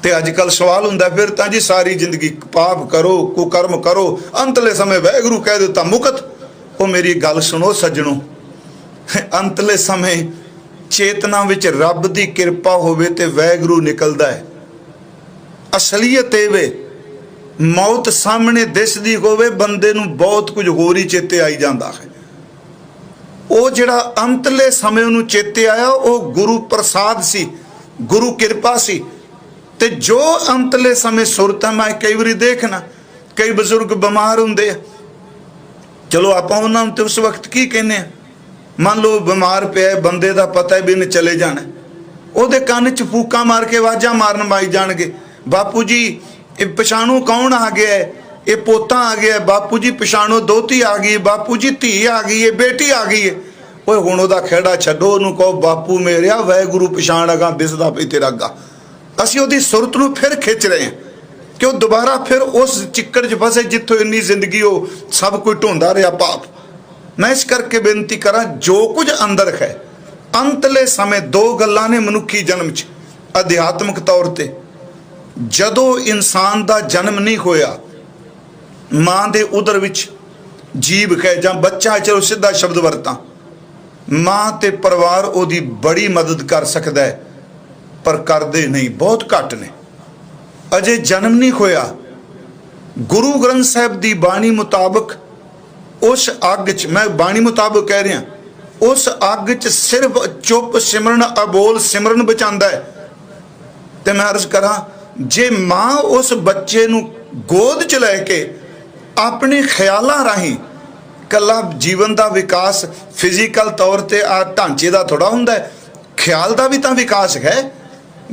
ते अजकल सवाल हुंदा फिर तां जी सारी जिंदगी पाप करो कुकर्म करो, अंतले समय वाहिगुरू कह दिता मुकत। ओ मेरी गल सुनो सज्जनों, अंतले समय चेतना विच रब दी किरपा होवे ते वाहिगुरू निकलदा है। असलीयत ए वे मौत सामने दिसदी होवे, बंदे नूं बहुत कुछ होर ही चेते आई जांदा है। वो जिहड़ा अंतले समय उहनूं चेते आया वो गुरु प्रसाद सी, गुरु किरपा सी। ते जो अंतले समय सुरत मैं कई बार देखना कई बजुर्ग बीमार होंदे, चलो आपां उन्हां नूं ते उस वक्त की कहने, मान लो बीमार पिया बंदे दा पता है भी इन्हें चले जाना, ओहदे कान च फूका मार के आवाजां मारन माई जाणगे, बापू जी पछाणो कौन आ गया है, ये पोता आ गया है, बापू जी पछाणो दोती आ गई, बापू जी धी आ गई है, बेटी आ गई है। ओए हुण ओहदा खेड़ा छड्डो, ओनूं कहो बापू मेरिया वाहिगुरू पछाण अगा दिसदा पई तेरा अगा। असीं ओहदी सुरत नूं फिर खिच रहे हैं कि वह दोबारा फिर उस चिक्कड़ च फसे जिथों इन्नी जिंदगी वो सब कुछ ढूंढा रहा पाप। मैं इस करके बेनती करा जो कुछ अंदर है अंतले समय दो गल्लां ने मनुखी जन्म च अध्यात्मक तौर ते, जदों इंसान दा जन्म नहीं होया मां दे उदर विच जीव है जां बच्चा, चलो सीधा शब्द वरतां, मां ते परिवार ओदी बड़ी मदद कर सकदा है पर करदे नहीं, बहुत घट ने। अजे जन्म नहीं होया, गुरु ग्रंथ साहिब दी बाणी मुताबक उस अग च, मैं बाणी मुताबक कह रहा, उस अग च सिर्फ चुप सिमरन अबोल सिमरन बचांदा है। ते मैं अर्ज करा जे मां उस बच्चे नूं गोद च लैके अपने ख्यालां राहीं, कला जीवन का विकास फिजिकल तौर ते ढांचे का थोड़ा हुंदा है, ख्याल का भी तो विकास है।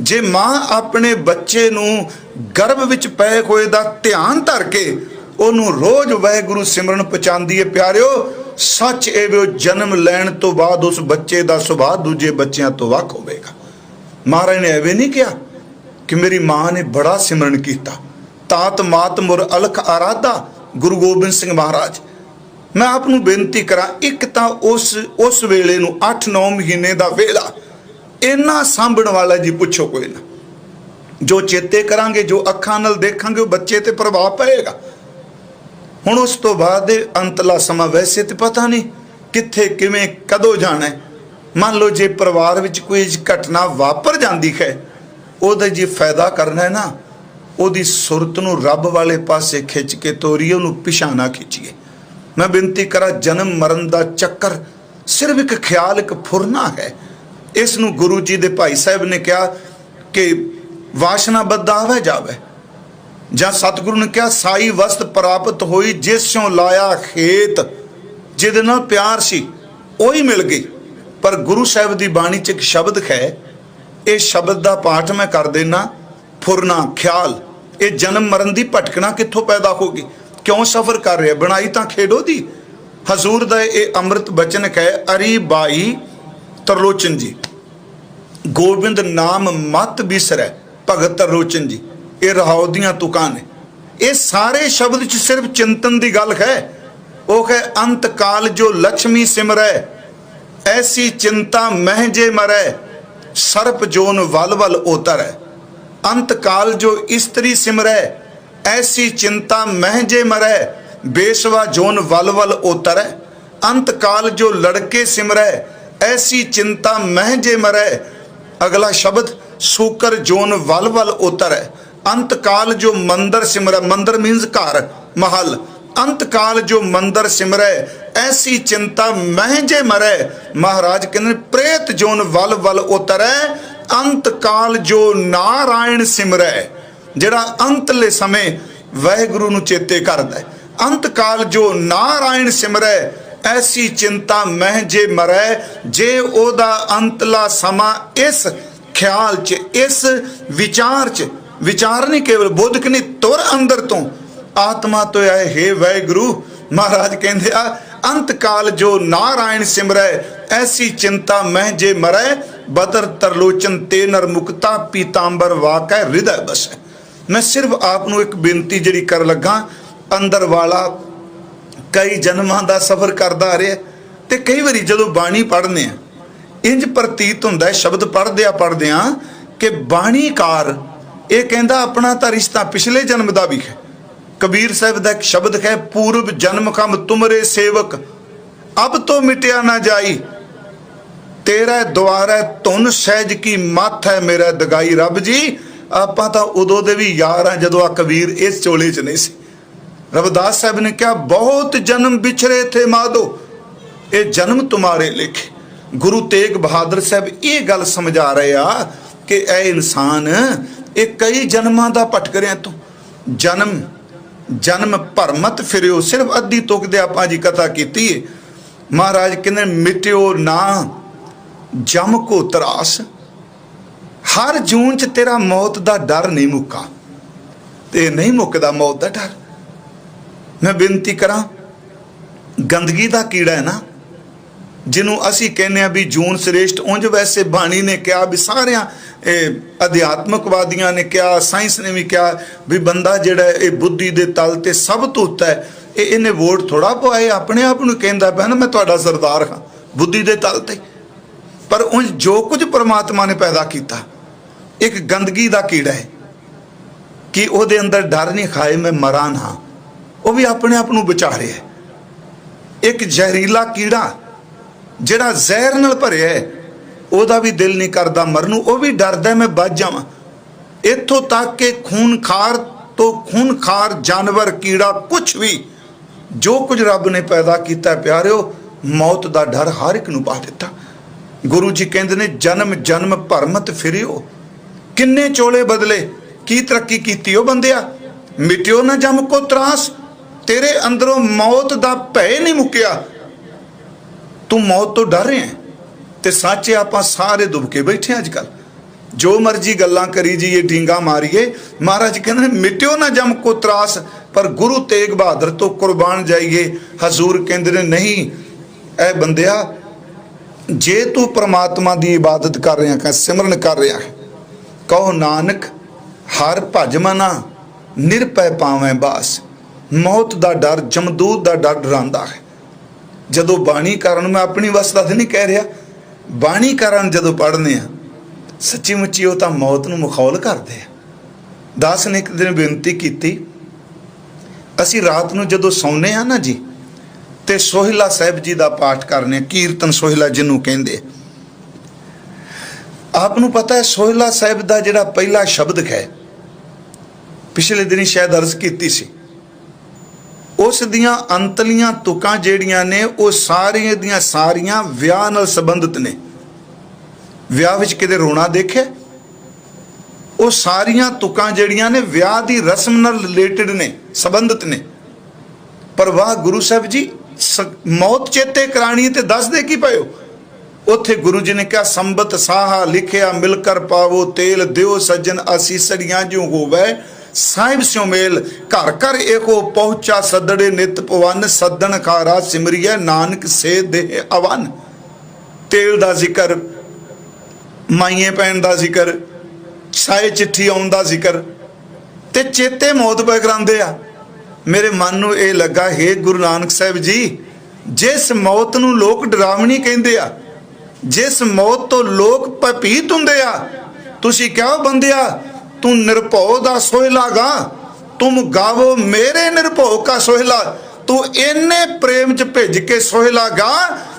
जे मां अपने बच्चे नूं गर्भ विच पए होए दा ध्यान धर के ओनू रोज वाहिगुरू सिमरन पहुँचाती है, प्यारिओ सच ए वे जन्म लैण तो बाद उस बच्चे का सुभाव दूजे बच्चों तो वख होवेगा। महाराज ने एवं नहीं कहा कि मेरी मां ने बड़ा सिमरन किया, तात मात मुर अलख आराधा, गुरु गोबिंद सिंह महाराज। मैं आपनू बेनती करा, एक तो उस वेले नूं 8-9 महीने का वेला इन्ना सांभण वाला जी पुछो कोई ना। जो चेते करांगे जो अखां नाल देखांगे वो बच्चे ते प्रभाव पएगा। हुण उस तो बाद अंतला समा वैसे तो पता नहीं कित्थे किवें कदों जाना है। मान लो जे परिवार विच कोई घटना वापर जाती है, उहदा जी फायदा करना है ना, उहदी सुरत नूं रब वाले पासे खिंच के तोरीए, उहनूं पिछां ना खिंचीए। मैं बेनती करा जन्म मरण का चक्कर सिर्फ एक ख्याल, एक फुरना है। इस नूं गुरु जी दे भाई साहब ने कहा कि वासना बदावे जावे, जां सतगुरु ने कहा साई वस्त प्राप्त होई जिसों लाया खेत, जिहदे नाल प्यार सी ओही मिल गई। पर गुरु साहब की बाणी च एक शब्द है, ये शब्द का पाठ मैं कर देना, फुरना ख्याल, ये जन्म मरण की भटकना कित्थों पैदा होगी, क्यों सफर कर रहे, बनाई तो खेडो दी। हजूर का ये अमृत बचन है। अरी बाई तरलोचन जी, गोबिंद नाम मत बिसरै भगत तरलोचन जी, ये रहाओ दियां तुकां ने। ये सारे शब्द च सिर्फ चिंतन की गल है। वो है अंत काल जो लक्ष्मी सिमरै, ऐसी चिंता मह जे मरै, सर्प जोन वल वल ओतर है। अंत काल जो स्त्री सिमरै, ऐसी चिंता मह जे मरै, बेसवा जोन वल वल ओतर है। अंत काल जो लड़के सिमरै, ऐसी चिंता मह जे मरै। अगला शब्द सूकर जोन वल वल ओतर है। अंत काल जो मंदिर सिमरै, मंदिर मीन्स घर महल, अंत काल जो मंदिर सिमरै, ऐसी चिंता मह जे मरै। महाराज कहते प्रेत जोन वल वल उतरै। अंत काल जो नारायण सिमरै, जिहड़ा अंतले समय वाहिगुरु नूं चेते करदा है। अंत काल जो नारायण सिमरै, ऐसी चिंता मह जे मरै। जे ओदा अंतला समा इस ख्याल च, इस विचार च, विचार नहीं केवल बोधक नहीं, तुर अंदर तो आत्मा तो आए हे वाहिगुरु। महाराज कहते आ अंत काल जो नारायण सिमरै, ऐसी चिंता मह जे मरै। बदर तरलोचन ते नर मुक्ता, पीतांबर वाकै हृदय बसै। मैं सिर्फ आपनों एक बेनती जिहड़ी कर लगा, अंदर वाला कई जन्मां दा सफर करदा आ रहा, ते कई बारी जदों बाणी पढ़ने इंज प्रतीत हुंदा है शब्द पढ़दियां कि बाणीकार ये कहंदा अपना तां रिश्ता पिछले जन्म दा भी है। कबीर साहब का एक शब्द है, पूर्व जन्म कम तुमरे सेवक, अब तो मिटिया ना जाई, तेरा द्वारा धुन सहज की मत है मेरा दगाई। रब जी आपां तां उदों दे भी यार हां जदों आ कबीर इस चोले च नहीं सी। रविदास साहब ने कहा बहुत जन्म बिछड़े थे माधो, ये जन्म तुम्हारे लिखे। गुरु तेग बहादुर साहब ये गल समझा रहे आ कि ए इंसान ये कई जन्मां दा भटक रहा तू, जन्म जन्म भरमत फिरियो। सिर्फ अद्धी तुक दे आपां जी कथा कीती है। महाराज कहते मिटियो ना जम को त्रास, हर जून च तेरा मौत का डर नहीं मुक्का, ते नहीं मुकदा मौत का डर। मैं बेनती करा, गंदगी का कीड़ा है ना जिन्हों असी कहने भी जून श्रेष्ठ, उंज वैसे बाणी ने कहा भी सारिया अध्यात्मकवादियों ने कहा, साइंस ने भी कहा भी बंदा जिहड़ा ये बुद्धि के तल ते सब तो उत्ता है। ये इन्हें वोट थोड़ा पवाए, अपने आप को कहता पै ना मैं तुहाडा सरदार हाँ बुद्धि के तल ते। पर उंज जो कुछ परमात्मा ने पैदा किया एक गंदगी का कीड़ा है कि उहदे अंदर डर नहीं खाए मैं मरा ना, वो भी अपने आप को बचा रहा है। एक जहरीला कीड़ा जिहड़ा जहर नाल भरिया है, ਉਹਦਾ भी दिल नहीं करता मरनू, वो भी डरदा मैं बच जावां। इत्थों तक कि खूनखार तो खूनखार जानवर कीड़ा कुछ भी जो कुछ रब ने पैदा किया प्यारिओ, मौत का डर हर एक नूं पा दिता। गुरु जी कहते ने जन्म जन्म भरमत फिरियो, किन्ने चोले बदले की तरक्की की ओ बंदिया। मिटियो ना जम को त्रास, तेरे अंदरों मौत का भय नहीं मुक्या, तू मौत तो डर रहे हैं। तो सच आप सारे दुबके बैठे अजकल, जो मर्जी गल्लां करी जाइए ढींगा मारिए। महाराज कहते मिटियो ना जम को त्रास, पर गुरु तेग बहादुर तो कुर्बान जाइए। हजूर कहते ने नहीं ए बंदिया, जे तू परमात्मा की इबादत कर रहा है, सिमरन कर रहा है, कहो नानक हर भज मना, निरपै पावें बास। मौत का डर जमदूत का डर डरांदा है। जदों बाणी कारण, मैं अपनी वसता तो नहीं कह रहा, बाणी कारण जदों पढ़ने सच्ची मुच्ची वो तो मौत नूं मखौल करते हैं। दास ने एक दिन बेनती की, असी रात नूं जदों सौने ना जी, तो सोहिला साहिब जी का पाठ करने, कीर्तन सोहिला जिन्हों कहते। आपनूं पता है सोहिला साहिब का जिहड़ा पहला शब्द है, पिछले दिन शायद अर्ज की सी, उस दियां अंतलियां तुकां जिहड़ियां ने वो सारियां दियां सारियां विआह नाल संबंधित ने। विआह विच किते रोना देखे? वो सारियां तुकां जिहड़ियां ने विआह दी रस्म नाल रिलेटेड ने, संबंधित ने। पर वाह गुरु साहब जी, मौत चेते करानी ते दस दे की पायो। उत्थे गुरु जी ने कहा संबत साहा लिखिया मिलकर पावो तेल, दियो सज्जन आसीसड़ियां जो होवे साहिब स्यों मेल घर घर एको पहुंचा सदड़े नित पवन सदन खारा सिमरिया नानक से देह अवन। तेल का जिक्र, माइए पैन का जिक्र, साए चिट्ठी आउण दा जिक्र ते चेते मौत पै करांदे आ। मेरे मन नूं ये लगा, हे गुरु नानक साहिब जी, जिस मौत नूं लोग डरावनी कहिंदे आ, जिस मौत तो लोग भयभीत हुंदे आ, तुसीं क्या बंदिया तू निरभौ दा सोहला गा, तुम गावो मेरे निरभौ का सोहला। तू इन्ने प्रेम च भेज के सोहला गा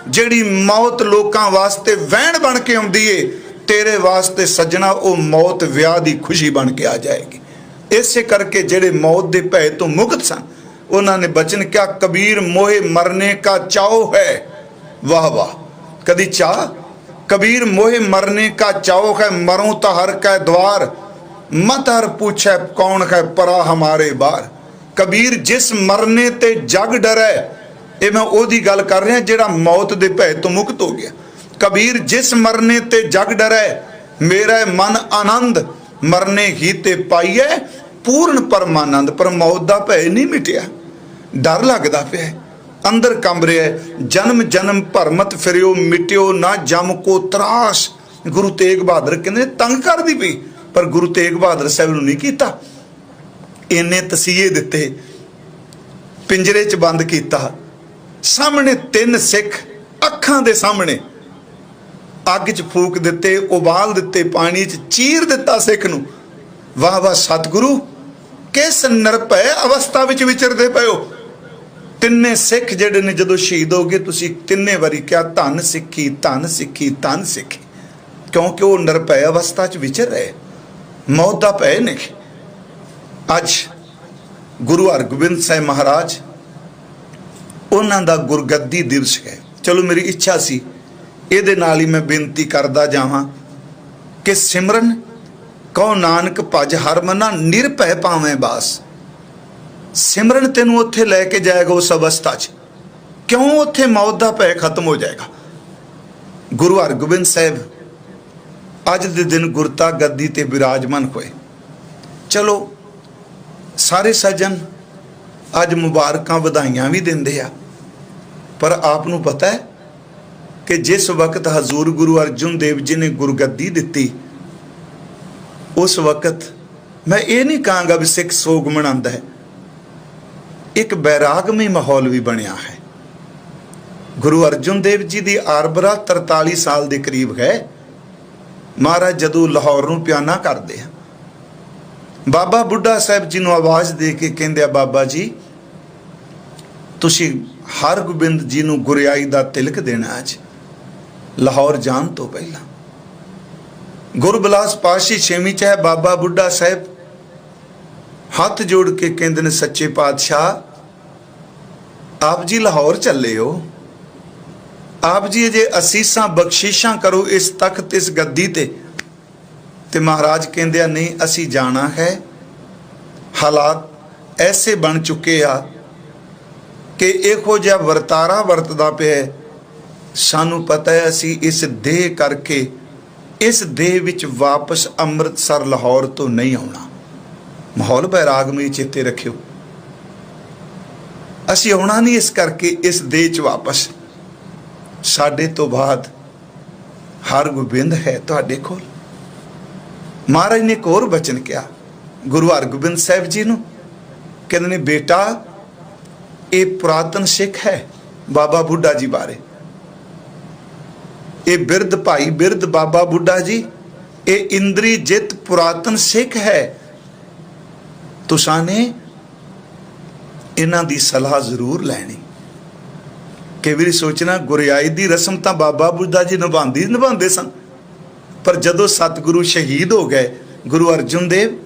जिहड़ी मौत लोकां वास्ते वहण बन के आउंदी है, तेरे वास्ते सज्जना वो मौत विआह दी खुशी बन के आ जाएगी। इसे करके जेड़े मौत दे भय तो मुक्त सन उन्होंने बचन क्या, कबीर मोहे मरने का चाव है। वाह वाह, कदी चाह, कबीर मोहे मरने का चाव है, मरूं तो हर कै द्वार, मत हर पूछे कौन है परा हमारे बार। कबीर जिस मरने ते जग डरै, ये मैं ओदी गल कर रहा जेड़ा मौत दे भय तो मुक्त हो गया। कबीर जिस मरने ते जग डरै, मेरा मन आनंद मरने ही ते पाइए पूर्ण परमानंद। पर मौत दा भय नहीं मिटिया, डर लगदा पिया, अंदर कंब रहा है। जन्म जन्म भरमत फिरियो मिटियो ना जम को त्रास। गुरु तेग बहादुर कहते तंग कर दी पई, पर गुरु तेग बहादुर साहब नहीं किया। इन्ने तसीहे दिते, पिंजरे च बंद किया, सामने 3 सिख अखां दे सामने अग च फूक दिते, उबाल दिते, पानी च चीर दिता सिख नूं। वाह वाह सतगुरु, किस निरभय अवस्था विच विचरदे पए हो। तिन्ने सिख जिहड़े ने जदों शहीद हो गए, तुसीं तिन्ने वारी क्या धन सिक्खी, धन सिक्खी, धन सिक्खी, क्योंकि वो निरभय अवस्था च विचर रहे, मौत दा भय नहीं। अज गुरु हरगोबिंद साहिब महाराज उन्हां दा गुरगद्दी दिवस है। चलो मेरी इच्छा सी ਇਹਦੇ ਨਾਲ ही मैं बेनती करदा जावां कि सिमरन कहो नानक भज हर मना निरभय पावें बास। सिमरन तेनू उत्थे लैके जाएगा उस अवस्था च, क्यों उत्थे मौत दा भय खत्म हो जाएगा। गुरु हरगोबिंद साहिब अज दे दिन गुरता गद्दी ते विराजमान होए। चलो सारे सज्जन अज मुबारकां वधाइयां भी दिंदे आ, पर आप नूं पता है कि जिस वक्त हजूर गुरु अर्जुन देव जी ने गुरगद्दी दिती, उस वक्त मैं ये नहीं कहूँगा भी सिख सोग मनांदा है, एक बैरागमई माहौल भी बनया है। गुरु अर्जुन देव जी की आरबरा 43 साल के करीब है। महाराज जदों लाहौर नूं प्याना करते हैं, बाबा बुढ़ा साहब जी नूं आवाज़ दे के कहंदे, बाबा जी तुसीं हरगोबिंद जी नूं गुरियाई दा तिलक देना अज लाहौर जान तो पहला। गुरबिलास पातशाही 6वीं च है, बाबा बुढ़ा साहब हाथ जोड़ के कहंदे ने, सच्चे पातशाह आप जी लाहौर चले हो, आप जी अजे असीसां बख्शिशां करो इस तख्त इस गद्दी ते महाराज कहंदे नहीं असी जाना है, हालात ऐसे बन चुके आ कि इहो जिहा वरतारा वरतदा पिया, सानू पता है असी इस देह करके इस देह विच वापस अमृतसर लाहौर तो नहीं आउणा। माहौल बैरागमई चेते रखियो, असी आउणा नहीं इस करके इस देह च वापस। साडे तो बाद हरगोबिंद है तुहाडे कोल। महाराज ने एक होर बचन किया गुरु हरगोबिंद साहिब जी नूं, कहंदे ने बेटा ये पुरातन सिख है बाबा बुढ़ा जी बारे, ये बिरध भाई बिरध बाबा बुढ़ा जी ये इंद्री जित पुरातन सिख है, तुसां ने इन्हां दी सलाह जरूर लैनी। कई बार सोचना गुरियाई दी रस्म तो बाबा बुढ़ा जी निभांदे सन, पर जदों सतगुरु शहीद हो गए गुरु अर्जुन देव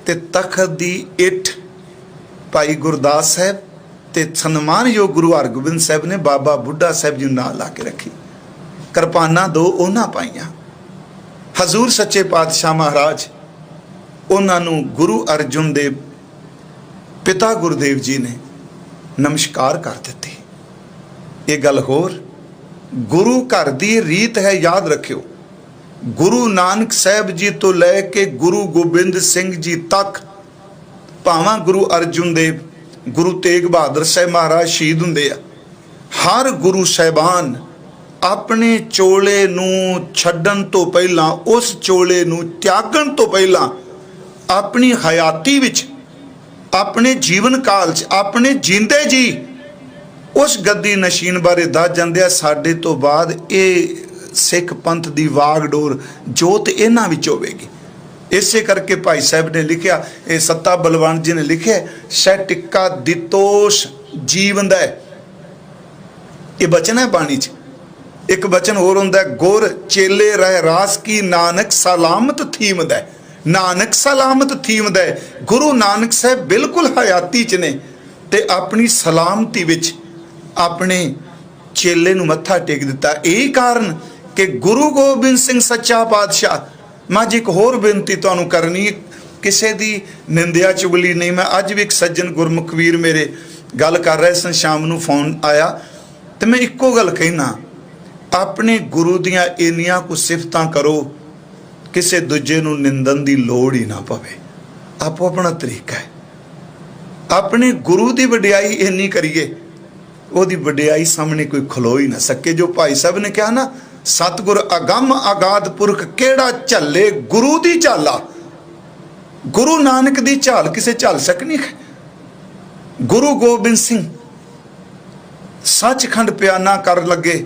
ते तखत दी इठ भाई गुरदास साहब ते सन्मानयोग गुरु हरगोबिंद साहब ने बाबा बुढ़ा साहब जी नाल ला के रखी, किरपाना 2 उन्हां पाईयां। हजूर सच्चे पातशाह महाराज उन्होंने गुरु अर्जुन देव पिता गुरुदेव जी ने नमस्कार कर दिते। ये गल होर गुरु घर दी रीत है, याद रखियो। गुरु नानक साहब जी तो लैके गुरु गोबिंद सिंह जी तक ਭਾਵਾਂ ਗੁਰੂ ਅਰਜੁਨ ਦੇਵ, ਗੁਰੂ ਤੇਗ ਬਹਾਦਰ ਸਾਹਿਬ ਮਹਾਰਾਜ ਸ਼ਹੀਦ ਹੁੰਦੇ ਆ, ਹਰ ਗੁਰੂ ਸਾਹਿਬਾਨ ਆਪਣੇ ਚੋਲੇ ਨੂੰ ਛੱਡਣ ਤੋਂ ਪਹਿਲਾਂ, ਉਸ ਚੋਲੇ ਨੂੰ ਤਿਆਗਣ ਤੋਂ ਪਹਿਲਾਂ ਆਪਣੀ ਹਯਾਤੀ ਵਿੱਚ, ਆਪਣੇ ਜੀਵਨ ਕਾਲ 'ਚ, ਆਪਣੇ ਜੀਂਦੇ ਜੀ ਉਸ ਗੱਦੀ ਨਸ਼ੀਨ ਬਾਰੇ ਦੱਸ ਜਾਂਦੇ ਆ। ਸਾਡੇ ਤੋਂ ਬਾਅਦ ਇਹ ਸਿੱਖ ਪੰਥ ਦੀ ਵਾਗਡੋਰ ਜੋਤ ਇਹਨਾਂ ਵਿੱਚ ਹੋਵੇਗੀ। ਇਸੇ ਕਰਕੇ ਭਾਈ ਸਾਹਿਬ ਨੇ ਲਿਖਿਆ, ਇਹ ਸੱਤਾ ਬਲਵੰਤ ਜੀ ਨੇ ਲਿਖਿਆ, ਸਹਿ ਟਿੱਕਾ ਦਿਤੋਸ਼ ਜੀਵੰਦਾ। ਇਹ ਬਚਨ ਹੈ ਬਾਣੀ 'ਚ। ਇੱਕ ਬਚਨ ਹੋਰ ਹੁੰਦਾ, ਗੁਰ ਚੇਲੇ ਰਹਿ ਰਾਸ ਕੀ ਨਾਨਕ ਸਲਾਮਤ ਥੀਮਦਾ। ਨਾਨਕ ਸਲਾਮਤ ਥੀਮਦਾ। ਗੁਰੂ ਨਾਨਕ ਸਾਹਿਬ ਬਿਲਕੁਲ ਹਯਾਤੀ 'ਚ ਨੇ ਤੇ ਆਪਣੀ ਸਲਾਮਤੀ ਵਿੱਚ ਆਪਣੇ ਚੇਲੇ ਨੂੰ ਮੱਥਾ ਟੇਕ ਦਿੱਤਾ। ਇਹੀ ਕਾਰਨ ਕਿ ਗੁਰੂ ਗੋਬਿੰਦ ਸਿੰਘ ਸੱਚਾ ਪਾਤਸ਼ਾਹ। ਮੈਂ ਜੀ ਇੱਕ ਹੋਰ ਬੇਨਤੀ ਤੁਹਾਨੂੰ ਕਰਨੀ, ਕਿਸੇ ਦੀ ਨਿੰਦਿਆ ਚੁਗਲੀ ਨਹੀਂ। ਮੈਂ ਅੱਜ ਵੀ ਇੱਕ ਸੱਜਣ ਗੁਰਮੁਖ ਵੀਰ ਮੇਰੇ ਗੱਲ ਕਰ ਰਹੇ ਸਨ, ਸ਼ਾਮ ਨੂੰ ਫੋਨ ਆਇਆ ਤੇ ਮੈਂ ਇੱਕੋ ਗੱਲ ਕਹਿਣਾ, ਆਪਣੇ ਗੁਰੂ ਦੀਆਂ ਇੰਨੀਆਂ ਕੁ ਸਿਫਤਾਂ ਕਰੋ, ਕਿਸੇ ਦੂਜੇ ਨੂੰ ਨਿੰਦਣ ਦੀ ਲੋੜ ਹੀ ਨਾ ਪਵੇ। ਆਪੋ ਆਪਣਾ ਤਰੀਕਾ ਹੈ। ਆਪਣੇ ਗੁਰੂ ਦੀ ਵਡਿਆਈ ਇੰਨੀ ਕਰੀਏ, ਉਹਦੀ ਵਡਿਆਈ ਸਾਹਮਣੇ ਕੋਈ ਖਲੋ ਹੀ ਨਾ ਸਕੇ। ਜੋ ਭਾਈ ਸਾਹਿਬ ਨੇ ਕਿਹਾ ਨਾ, ਸਤਿਗੁਰ ਅਗੰਮ ਅਗਾਧ ਪੁਰਖ ਕਿਹੜਾ ਝੱਲੇ ਗੁਰੂ ਦੀ ਝਾਲਾ। ਗੁਰੂ ਨਾਨਕ ਦੀ ਝਾਲ ਕਿਸੇ ਝੱਲ ਸਕਣੀ ਹੈ। ਗੁਰੂ ਗੋਬਿੰਦ ਸਿੰਘ ਸੱਚਖੰਡ ਪਿਆਨਾ ਕਰਨ ਲੱਗੇ,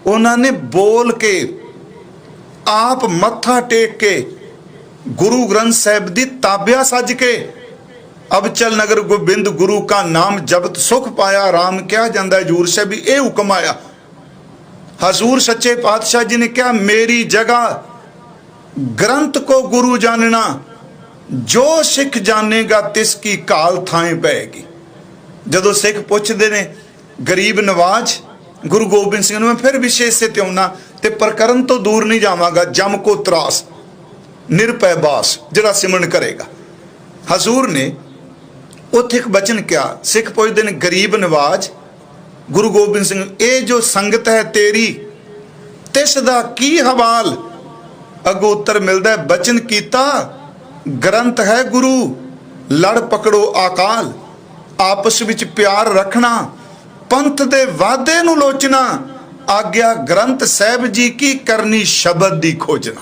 ਉਹਨਾਂ ਨੇ ਬੋਲ ਕੇ ਆਪ ਮੱਥਾ ਟੇਕ ਕੇ ਗੁਰੂ ਗ੍ਰੰਥ ਸਾਹਿਬ ਦੀ ਤਾਬਿਆ ਸੱਜ ਕੇ, ਅਬ ਚਲ ਨਗਰ ਗੋਬਿੰਦ ਗੁਰੂ ਕਾ ਨਾਮ ਜਪਤ ਸੁਖ ਪਾਇਆ ਰਾਮ ਕਿਹਾ ਜਾਂਦਾ। ਹਜ਼ੂਰ ਸਾਹਿਬ ਵੀ ਇਹ ਹੁਕਮ ਆਇਆ। ਹਜ਼ੂਰ ਸੱਚੇ ਪਾਤਸ਼ਾਹ ਜੀ ਨੇ ਕਿਹਾ, ਮੇਰੀ ਜਗ੍ਹਾ ਗ੍ਰੰਥ ਕੋ ਗੁਰੂ ਜਾਨਣਾ, ਜੋ ਸਿੱਖ ਜਾਣੇਗਾ ਤਿਸ ਕੀ ਕਾਲ ਥਾਂ ਪਏਗੀ। ਜਦੋਂ ਸਿੱਖ ਪੁੱਛਦੇ ਨੇ ਗਰੀਬ ਨਵਾਜ ਗੁਰੂ ਗੋਬਿੰਦ ਸਿੰਘ ਨੂੰ, ਮੈਂ ਫਿਰ ਵਿਸ਼ੇਸ਼ ਤੇ ਆਉਣਾ ਤੇ ਪ੍ਰਕਰਨ ਤੋਂ ਦੂਰ ਨਹੀਂ ਜਾਵਾਂਗਾ, ਜਮ ਕੋ ਤਰਾਸ ਨਿਰਭੈ ਬਾਸ, ਜਿਹੜਾ ਸਿਮਰਨ ਕਰੇਗਾ। ਹਜ਼ੂਰ ਨੇ ਉੱਥੇ ਇੱਕ ਬਚਨ ਕਿਹਾ। ਸਿੱਖ ਪੁੱਛਦੇ ਨੇ, ਗਰੀਬ ਨਵਾਜ ਗੁਰੂ ਗੋਬਿੰਦ ਸਿੰਘ, ਇਹ ਜੋ ਸੰਗਤ ਹੈ ਤੇਰੀ, ਤਿਸ ਦਾ ਕੀ ਹਵਾਲ? ਅੱਗੋਂ ਉੱਤਰ ਮਿਲਦਾ, ਬਚਨ ਕੀਤਾ ਗ੍ਰੰਥ ਹੈ ਗੁਰੂ, ਲੜ ਪਕੜੋ ਆਕਾਲ, ਆਪਸ ਵਿੱਚ ਪਿਆਰ ਰੱਖਣਾ, ਪੰਥ ਦੇ ਵਾਅਦੇ ਨੂੰ ਲੋਚਣਾ, ਆਗਿਆ ਗ੍ਰੰਥ ਸਾਹਿਬ ਜੀ ਕੀ ਕਰਨੀ ਸ਼ਬਦ ਦੀ ਖੋਜਣਾ।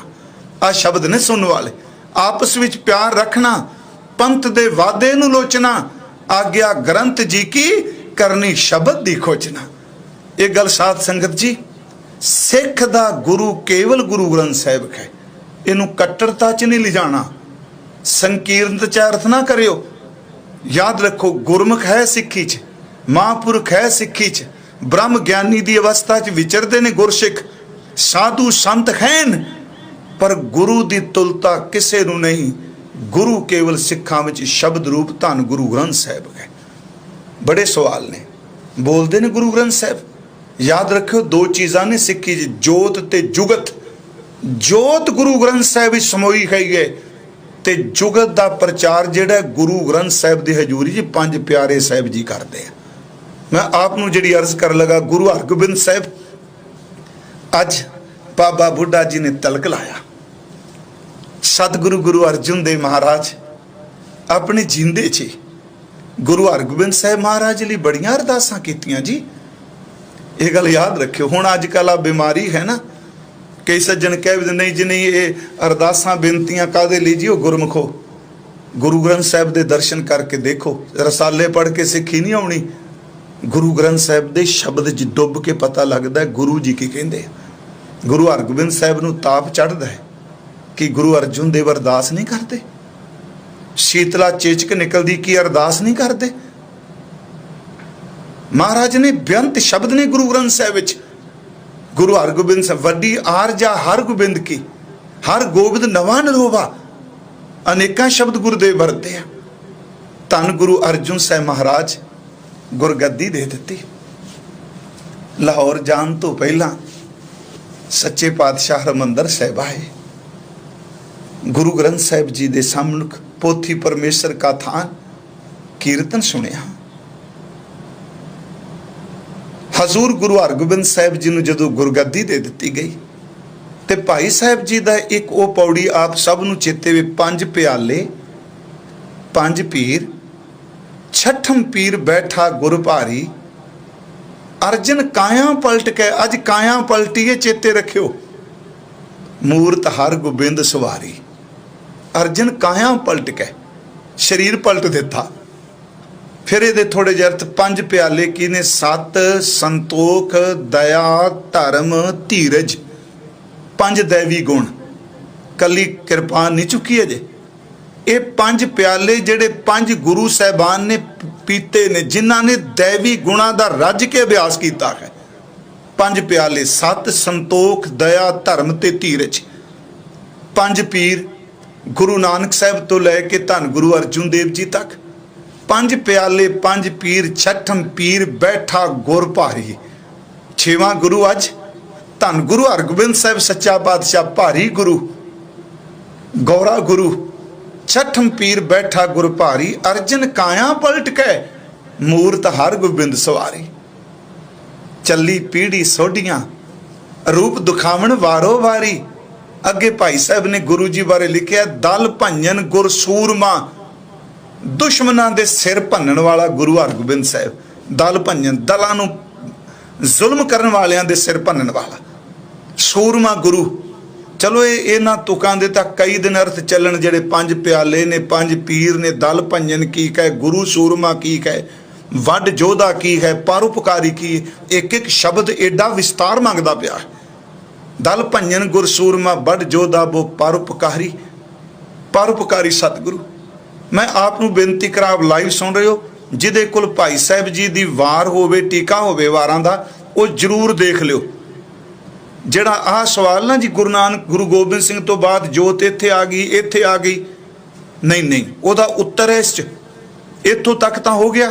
ਆ ਸ਼ਬਦ ਨੇ ਸੁਣਨ ਵਾਲੇ, ਆਪਸ ਵਿੱਚ ਪਿਆਰ ਰੱਖਣਾ, ਪੰਥ ਦੇ ਵਾਅਦੇ ਨੂੰ ਲੋਚਣਾ, ਆਗਿਆ ਗ੍ਰੰਥ ਜੀ ਕੀ ਕਰਨੀ ਸ਼ਬਦ ਦੀ ਖੋਜਣਾ। ਇਹ ਗੱਲ ਸਾਧ ਸੰਗਤ ਜੀ, ਸਿੱਖ ਦਾ ਗੁਰੂ ਕੇਵਲ ਗੁਰੂ ਗ੍ਰੰਥ ਸਾਹਿਬ ਹੈ। ਇਹਨੂੰ ਕੱਟੜਤਾ 'ਚ ਨਹੀਂ ਲਿਜਾਣਾ, ਸੰਕੀਰਨਤ 'ਚ ਅਰਥ ਨਾ ਕਰਿਓ। ਯਾਦ ਰੱਖੋ, ਗੁਰਮੁਖ ਹੈ ਸਿੱਖੀ 'ਚ, ਮਹਾਂਪੁਰਖ ਹੈ ਸਿੱਖੀ 'ਚ, ਬ੍ਰਹਮ ਗਿਆਨੀ ਦੀ ਅਵਸਥਾ 'ਚ ਵਿਚਰਦੇ ਨੇ ਗੁਰਸਿੱਖ, ਸਾਧੂ ਸੰਤ ਹਨ, ਪਰ ਗੁਰੂ ਦੀ ਤੁਲਤਾ ਕਿਸੇ ਨੂੰ ਨਹੀਂ। ਗੁਰੂ ਕੇਵਲ ਸਿੱਖਾਂ ਵਿੱਚ ਸ਼ਬਦ ਰੂਪ ਧੰਨ ਗੁਰੂ ਗ੍ਰੰਥ ਸਾਹਿਬ ਹੈ। ਬੜੇ ਸਵਾਲ ਨੇ, ਬੋਲਦੇ ਨੇ ਗੁਰੂ ਗ੍ਰੰਥ ਸਾਹਿਬ। ਯਾਦ ਰੱਖਿਓ, ਦੋ ਚੀਜ਼ਾਂ ਨੇ ਸਿੱਖੀ 'ਚ, ਜੋਤ ਤੇ ਜੁਗਤ। ਜੋਤ ਗੁਰੂ ਗ੍ਰੰਥ ਸਾਹਿਬ ਵਿੱਚ ਸਮੋਈ ਹੈ ਤੇ ਜੁਗਤ ਦਾ ਪ੍ਰਚਾਰ ਜਿਹੜਾ ਗੁਰੂ ਗ੍ਰੰਥ ਸਾਹਿਬ ਦੀ ਹਜ਼ੂਰੀ 'ਚ ਪੰਜ ਪਿਆਰੇ ਸਾਹਿਬ ਜੀ ਕਰਦੇ ਆ। ਮੈਂ ਆਪ ਨੂੰ ਜਿਹੜੀ ਅਰਜ਼ ਕਰਨ ਲੱਗਾ, ਗੁਰੂ ਹਰਗੋਬਿੰਦ ਸਾਹਿਬ ਅੱਜ ਬਾਬਾ ਬੁੱਢਾ ਜੀ ਨੇ ਤਲਕ ਲਾਇਆ। ਸਤਿਗੁਰੂ ਗੁਰੂ ਅਰਜੁਨ ਦੇਵ ਮਹਾਰਾਜ ਆਪਣੇ ਜਿੰਦੇ 'ਚ ਗੁਰੂ ਹਰਗੋਬਿੰਦ ਸਾਹਿਬ ਮਹਾਰਾਜ ਲਈ ਬੜੀਆਂ ਅਰਦਾਸਾਂ ਕੀਤੀਆਂ ਜੀ। ਇਹ ਗੱਲ ਯਾਦ ਰੱਖਿਓ। ਹੁਣ ਅੱਜ ਕੱਲ੍ਹ ਆ ਬਿਮਾਰੀ ਹੈ ਨਾ, ਕਈ ਸੱਜਣ ਕਹਿ ਵੀ ਨਹੀਂ ਜੀ, ਨਹੀਂ ਇਹ ਅਰਦਾਸਾਂ ਬੇਨਤੀਆਂ ਕਾਹਦੇ ਲਈ ਜੀ? ਉਹ ਗੁਰਮੁਖੋ, ਗੁਰੂ ਗ੍ਰੰਥ ਸਾਹਿਬ ਦੇ ਦਰਸ਼ਨ ਕਰਕੇ ਦੇਖੋ। ਰਸਾਲੇ ਪੜ੍ਹ ਕੇ ਸਿੱਖੀ ਨਹੀਂ ਆਉਣੀ, ਗੁਰੂ ਗ੍ਰੰਥ ਸਾਹਿਬ ਦੇ ਸ਼ਬਦ 'ਚ ਡੁੱਬ ਕੇ ਪਤਾ ਲੱਗਦਾ ਗੁਰੂ ਜੀ ਕੀ ਕਹਿੰਦੇ ਆ। ਗੁਰੂ ਹਰਗੋਬਿੰਦ ਸਾਹਿਬ ਨੂੰ ਤਾਪ ਚੜ੍ਹਦਾ ਹੈ ਕਿ ਗੁਰੂ ਅਰਜੁਨ ਦੇਵ ਅਰਦਾਸ ਨਹੀਂ ਕਰਦੇ, ਸ਼ੀਤਲਾ ਚੇਚਕ ਨਿਕਲਦੀ ਕੀ ਅਰਦਾਸ ਨਹੀਂ ਕਰਦੇ। ਮਹਾਰਾਜ ਨੇ ਬੇਅੰਤ ਸ਼ਬਦ ਨੇ ਗੁਰੂ ਗ੍ਰੰਥ ਸਾਹਿਬ ਵਿੱਚ। ਗੁਰੂ ਹਰਗੋਬਿੰਦ ਸਾਹਿਬ, ਵੱਡੀ ਆਰਜਾ ਹਰ ਗੋਬਿੰਦ ਕੀ, ਹਰ ਗੋਬਿੰਦ ਨਵਾਂ ਨਰੋਵਾ, ਅਨੇਕਾਂ ਸ਼ਬਦ ਗੁਰਦੇਵ ਵਰਤੇ ਆ। ਧੰਨ ਗੁਰੂ ਅਰਜੁਨ ਸਾਹਿਬ ਮਹਾਰਾਜ ਗੁਰਗੱਦੀ ਦੇ ਦਿੱਤੀ। ਲਾਹੌਰ ਜਾਣ ਤੋਂ ਪਹਿਲਾਂ ਸੱਚੇ ਪਾਤਸ਼ਾਹ ਹਰਿਮੰਦਰ ਸਾਹਿਬ ਆਏ। ਗੁਰੂ ਗ੍ਰੰਥ ਸਾਹਿਬ ਜੀ ਦੇ ਸਾਹਮਣੇ ਪੋਥੀ ਪਰਮੇਸ਼ਰ ਕਾ ਥਾਨ ਕੀਰਤਨ ਸੁਣਿਆ। ਹਜ਼ੂਰ ਗੁਰੂ ਹਰਗੋਬਿੰਦ ਸਾਹਿਬ ਜੀ ਨੂੰ ਜਦੋਂ ਗੁਰਗੱਦੀ ਦੇ ਦਿੱਤੀ ਗਈ ਤੇ ਭਾਈ ਸਾਹਿਬ ਜੀ ਦਾ ਇੱਕ ਉਹ ਪੌੜੀ ਆਪ ਸਭ ਨੂੰ ਚੇਤੇ ਵੀ, ਪੰਜ ਪਿਆਲੇ पंज पीर छठम पीर बैठा गुर भारी। अर्जन काया पलट के, अज काया पलटी है चेते रखियो, मूरत हर गोबिंद सवारी। अर्जन काया पलट के शरीर पलट दिता। फिर ये थोड़े जे अर्थ, पंज प्याले की ने, सत संतोख दया धर्म धीरज, पंज दैवी गुण, कली किरपान नहीं चुकी है जे। ये पंज प्याले जेड़े पंज गुरु साहबान ने पीते ने, जिन्हां ने दैवी गुणा दा रज के अभ्यास किया है। पंज प्याले, सत संतोख दया धर्म ते धीरज। पंज पीर गुरु नानक साहब तो लैके धन गुरु अर्जुन देव जी तक। पंज प्याले पंज पीर छठम पीर बैठा गुर भारी। छेवां गुरु अज धन गुरु हरगोबिंद साहब सच्चा पातशाह, भारी गुरु गौरा गुरु। छठम पीर बैठा गुर भारी। अर्जन काया पलट के मूरत हर गोबिंद सवारी। चली पीढ़ी सोडियां रूप दुखावण वारो वारी। अगे भाई साहब ने गुरु जी बारे लिखिया, दल भंजन गुर सूरमा, दुश्मनां दे सिर भन्नण वाला गुरु हरगोबिंद साहब। दल भंजन, दलां नूं जुल्म करन वालियां दे सिर भन्नण वाला सूरमा गुरु। चलो ये इन्हां तुकां दे तां कई दिन अर्थ चलन, जेड़े पंज प्याले ने, पंज पीर ने, दल भंजन की कहे, गुरु सूरमा की कहे, वड जोधा की है, परोपकारी की। एक एक शब्द एडा विस्तार मंगदा पिया। दल भंजन गुर सूरमा वड जोधा वो परोपकारी। परोपकारी सतगुरु। मैं आप नूं बेनती करा, आप लाइव सुन रहे हो, जिहदे कोल भाई साहब जी दी वार होवे, टीका होवे वारां दा, वो जरूर देख लियो। ਜਿਹੜਾ ਆਹ सवाल ना जी, गुरु नानक गुरु गोबिंद सिंह तो बाद जोत इत्थे आ गई, इत्थे आ गई, नहीं नहीं, ਉਹਦਾ उत्तर है इस च। इत्थों तक तो हो गया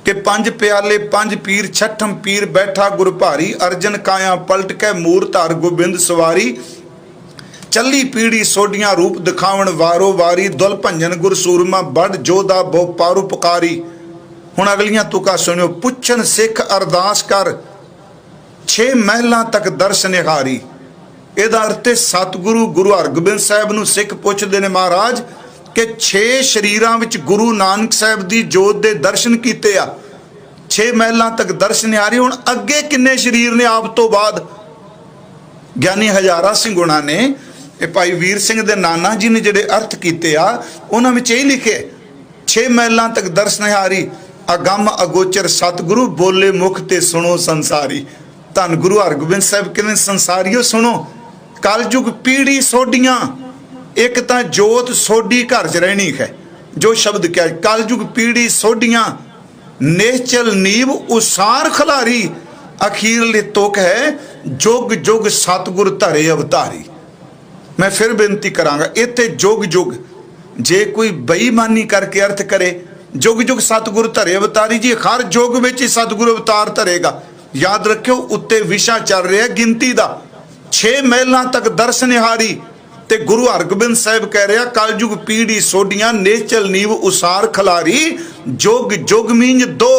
कि पंज प्याले पंज पीर छठम पीर बैठा गुर भारी। अर्जन काया पलट के मूरत हर गोबिंद सवारी। चली पीढ़ी सोडियां रूप दिखावण वारो वारी। दुल भंजन गुर सूरमा बड़ जोधा बहु परोपकारी। हुण अगलियां तुका सुनियो। पुछन सिख अरदास कर, छे महलों तक दर्श निहारी। ਇਹਦਾ अर्थ है सतगुरु गुरु हरगोबिंद साहब नूं सिख पुछदे ने, महाराज कि 6 शरीरां विच गुरु नानक साहब दी जोत दे दर्शन कीते आ, 6 महलों तक दर्श निहारी। हुण अगे किन्ने शरीर ने आप तो बाद? ज्ञानी हजारा सिंह गुणा ने, भाई वीर सिंह दे नाना जी ने जिहड़े अर्थ कीते आ, उन्हां विच इह लिखे 6 महलों तक दर्श निहारी। अगम अगोचर सतगुरु बोले मुख ते सुनो संसारी। धन गुरु हरगोबिंद साहब कहने, संसारियों सुनो, कलयुग पीढ़ी सोडियां। एक तो जोत सोडी घर च रहनी है, जो शब्द क्या, कलयुग पीढ़ी सोडियां, निश्चल नीव उसार खलारी। अखीरली तुक है, जुग जुग सतगुर धरे अवतारी। मैं फिर बेनती करांगा, इत्थे जुग जुग, जे कोई बेईमानी करके अर्थ करे जुग जुग सतगुर धरे अवतारी, जी हर जुग में ही सतगुर अवतार धरेगा। याद रखियो, उत्ते विशा चल रहा है गिनती का। 6 महलों तक दर्श निहारी ते गुरु हरगोबिंद साहब कह रहा, कलयुग पीढ़ी सोडियां, नेचल नीव उसार खलारी। जुग जुग मींज 2,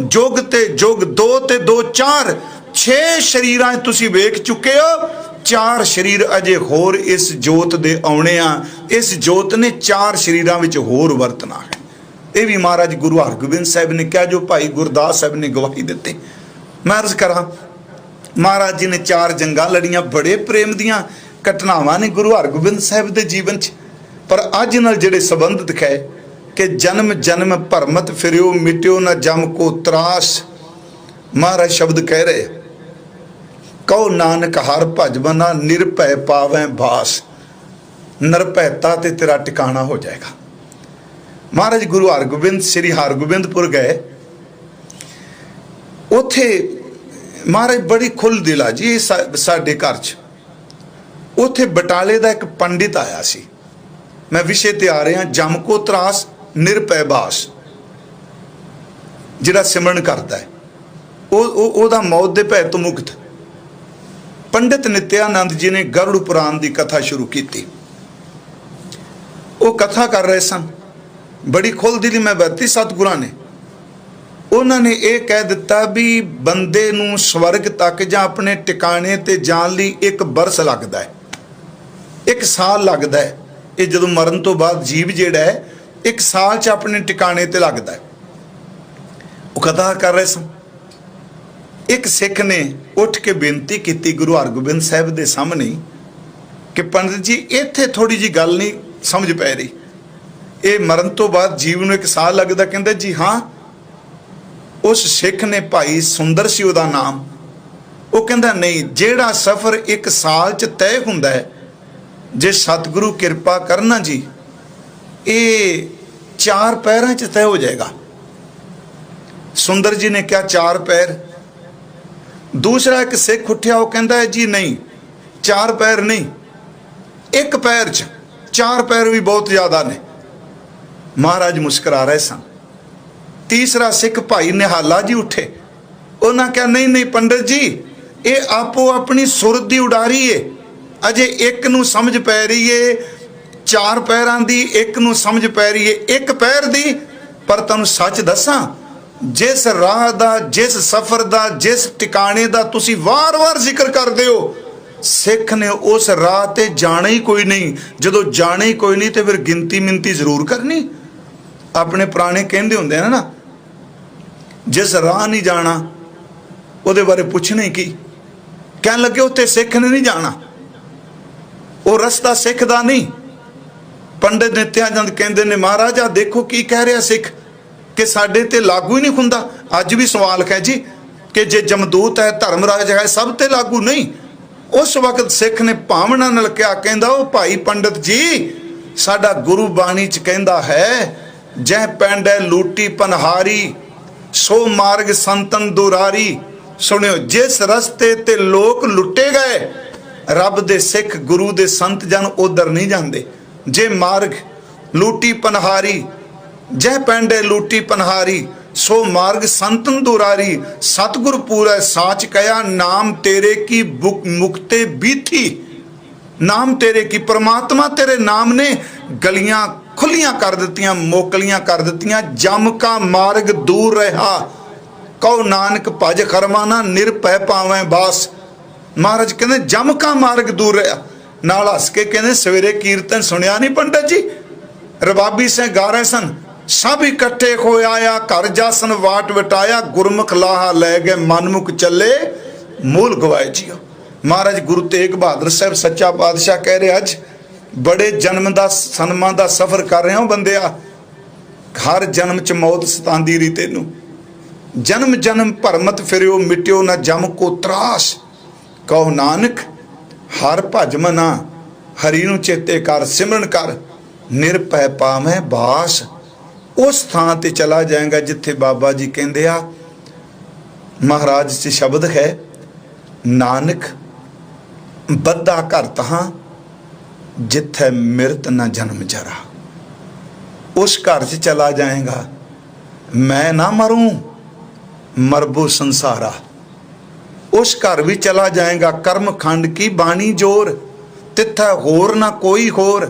जुग ते जुग 2 ते 2 4, 6 शरीरां तुसीं वेख चुके हो, 4 शरीर अजे होर इस जोत दे आउणे आ। इस जोत ने 4 शरीरां विच होर वरतना है। ये भी महाराज गुरु हरगोबिंद साहब ने कहा, जो भाई गुरदास साहब ने गवाही दिती। मैं अर्ज करा, महाराज जी ने 4 जंगां लड़ियां, बड़े प्रेम दियां घटनावां ने गुरु हरगोबिंद साहब के जीवन च। पर अज नाल जिहड़े संबंध दिखाए कि जन्म जन्म भरमत फिरियो, मिट्यो न जम को त्रास। महाराज शब्द कह रहे, कहो नानक हर भजबना, निरभय पावै बास। निरभयता ते तेरा टिकाणा हो जाएगा। महाराज गुरु हरगोबिंद श्री हरगोबिंदपुर गए, उथे महाराज बड़ी खुल दिला जी साडे घर च। उथे बटाले का एक पंडित आया सी। मैं विषय ते आ रहा, जम को त्रास निरभय बास, जिहड़ा सिमरन करता है ओदा मौत दे भय तो मुक्त। पंडित नित्यानंद जी ने गरुड़ पुराण की कथा शुरू की। वो कथा कर रहे सन, बड़ी खुल दिली मैं वरती सतगुरां ने। उन्होंने ये कह दिता भी बंदे नूं स्वर्ग तक जां अपने टिकाणे ते जाण लई 1 बरस लगता है, 1 साल लगता है। ये जदों मरण तो बाद जीव जिहड़ा है एक साल च अपने टिकाणे ते लगदा है। वो कथा कर रहे सन, एक सिख ने उठ के बेनती की गुरु हरगोबिंद साहब के सामने कि पंडित जी इत्थे थोड़ी जी गल नहीं समझ पै रही, ये मरण तो बाद जीव नूं एक साल लगदा। कहंदे जी हाँ। उस सिख ने भाई सुंदर सी उहदा नाम, वो कहंदा नहीं, जेड़ा सफ़र एक साल च तय हुंदा है, जे सतगुरु किरपा करना जी, ये 4 पैरां च तय हो जाएगा। सुंदर जी ने क्या 4 पैर? दूसरा एक सिख उठिया, वो कहता है जी नहीं, 4 पैर नहीं, 1 पैर च 4 पैर भी बहुत ज्यादा ने। महाराज मुस्कुरा रहे सन। तीसरा सिख भाई निहाला जी उठे, उन्हें क्या नहीं नहीं पंडित जी, ये आपो अपनी सुर दी उडारी है, अजे एक नूं समझ पै रही है 4 पैरां दी, एक नूं समझ पै रही है 1 पैर दी। पर तुहानूं सच दसां, जिस राह दा, जिस सफर दा, जिस टिकाणे दा तुसी वार-वार जिक्र करदे हो, सिख ने उस राह ते जाना ही कोई नहीं। जदों जाना ही कोई नहीं तो फिर गिनती मिनती जरूर करनी। अपने पुराने कहंदे हुंदे ना, जिस राह नहीं जाना उहदे बारे पुछना ही की। कहन लगे उत्ते सिख ने नहीं जाना, वो रस्ता सिख दा नहीं। पंडित नित्यानंद कहंदे ने महाराज आ देखो की कह रहा सिख, कि साडे ते लागू ही नहीं हुंदा। अज भी सवाल है जी कि जे जमदूत है, धर्मराज है, सब ते लागू नहीं। उस वक्त सिख ने भावना नाल क्या कहंदा, ओ भाई पंडित जी, साडा गुरु बाणी च कहंदा है, जह पैंडे लूटी पनहारी, सो मार्ग संतन दुरारी। सुनियो, जिस रस्ते ते लोग लुटे गए, रब दे सिख गुरु दे संत जन उधर नहीं जाते। जे मार्ग लूटी पनहारी, जह पैंडे लूटी पनहारी, सो मार्ग संतन दुरारी। सतगुर पूरा साच कया, नाम तेरे की मुक्ते बीथी। नाम तेरे की, परमात्मा तेरे नाम ने गलियां खुलियां कर दित्तियां, मोकलियां कर दित्तियां। जम का मार्ग दूर रहा, कहो नानक भज खरमाना, निरभय पावें बास। महाराज कहते जम का मार्ग दूर रहा। नाल हस के कहते सवेरे कीर्तन सुनिया नहीं पंडित जी, रबाबी से गा रहे सन, सब इकट्ठे हो आया, घर जासन वाट वटाया, गुरमुख लाहा लै गए, मनमुख चले मूल गवाए जियो। महाराज गुरु तेग बहादुर साहब सच्चा पातशाह कह रहे, अज बड़े जन्म का सनमा का सफर कर रहे हो बंदिया, हर जन्म च मौत सतांदी रही तेनू। जन्म जन्म भरमत फिरियो, मिट्यो ना जम को त्रास। कहो नानक हर भज मना, हरि नू चेते कर, सिमरन कर, निरभय पावें बास। उस थां ते चला जाएगा जिथे बाबा जी कहंदे आ, महाराज से शब्द है, नानक बद्धा घर तहां, जिथे मिरत न जन्म जरा। उस घर से चला जाएगा, मैं ना मरूं मरबो संसारा। उस घर भी चला जाएगा, कर्म खंड की बाणी जोर, तिथे होर ना कोई होर,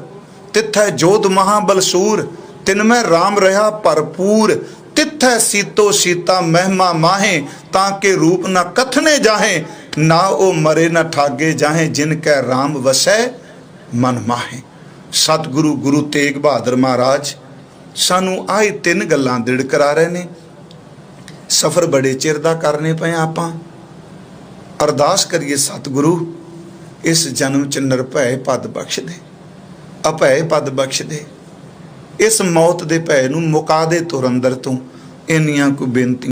तिथे जोध महाबलसूर, तिनमें राम रहा भरपूर। तिथे सीतो सीता महिमा माहे, ताके रूप न कथने जाहे, ना ओ मरे न ठागे जाहे, जिनके राम वसै मन माहे। सतगुरु गुरु तेग बहादुर महाराज सानू आए 3 गल्लां दृढ़ करा रहे ने। सफ़र बड़े चिर दा करने पे आपां, अरदास करिए सतगुरु इस जन्म च निरभय पद बख्श दे, अभय पद बख्श दे, इस मौत दे भय नूं मुका दे तुर अंदर तों। इन्नियां को बेनती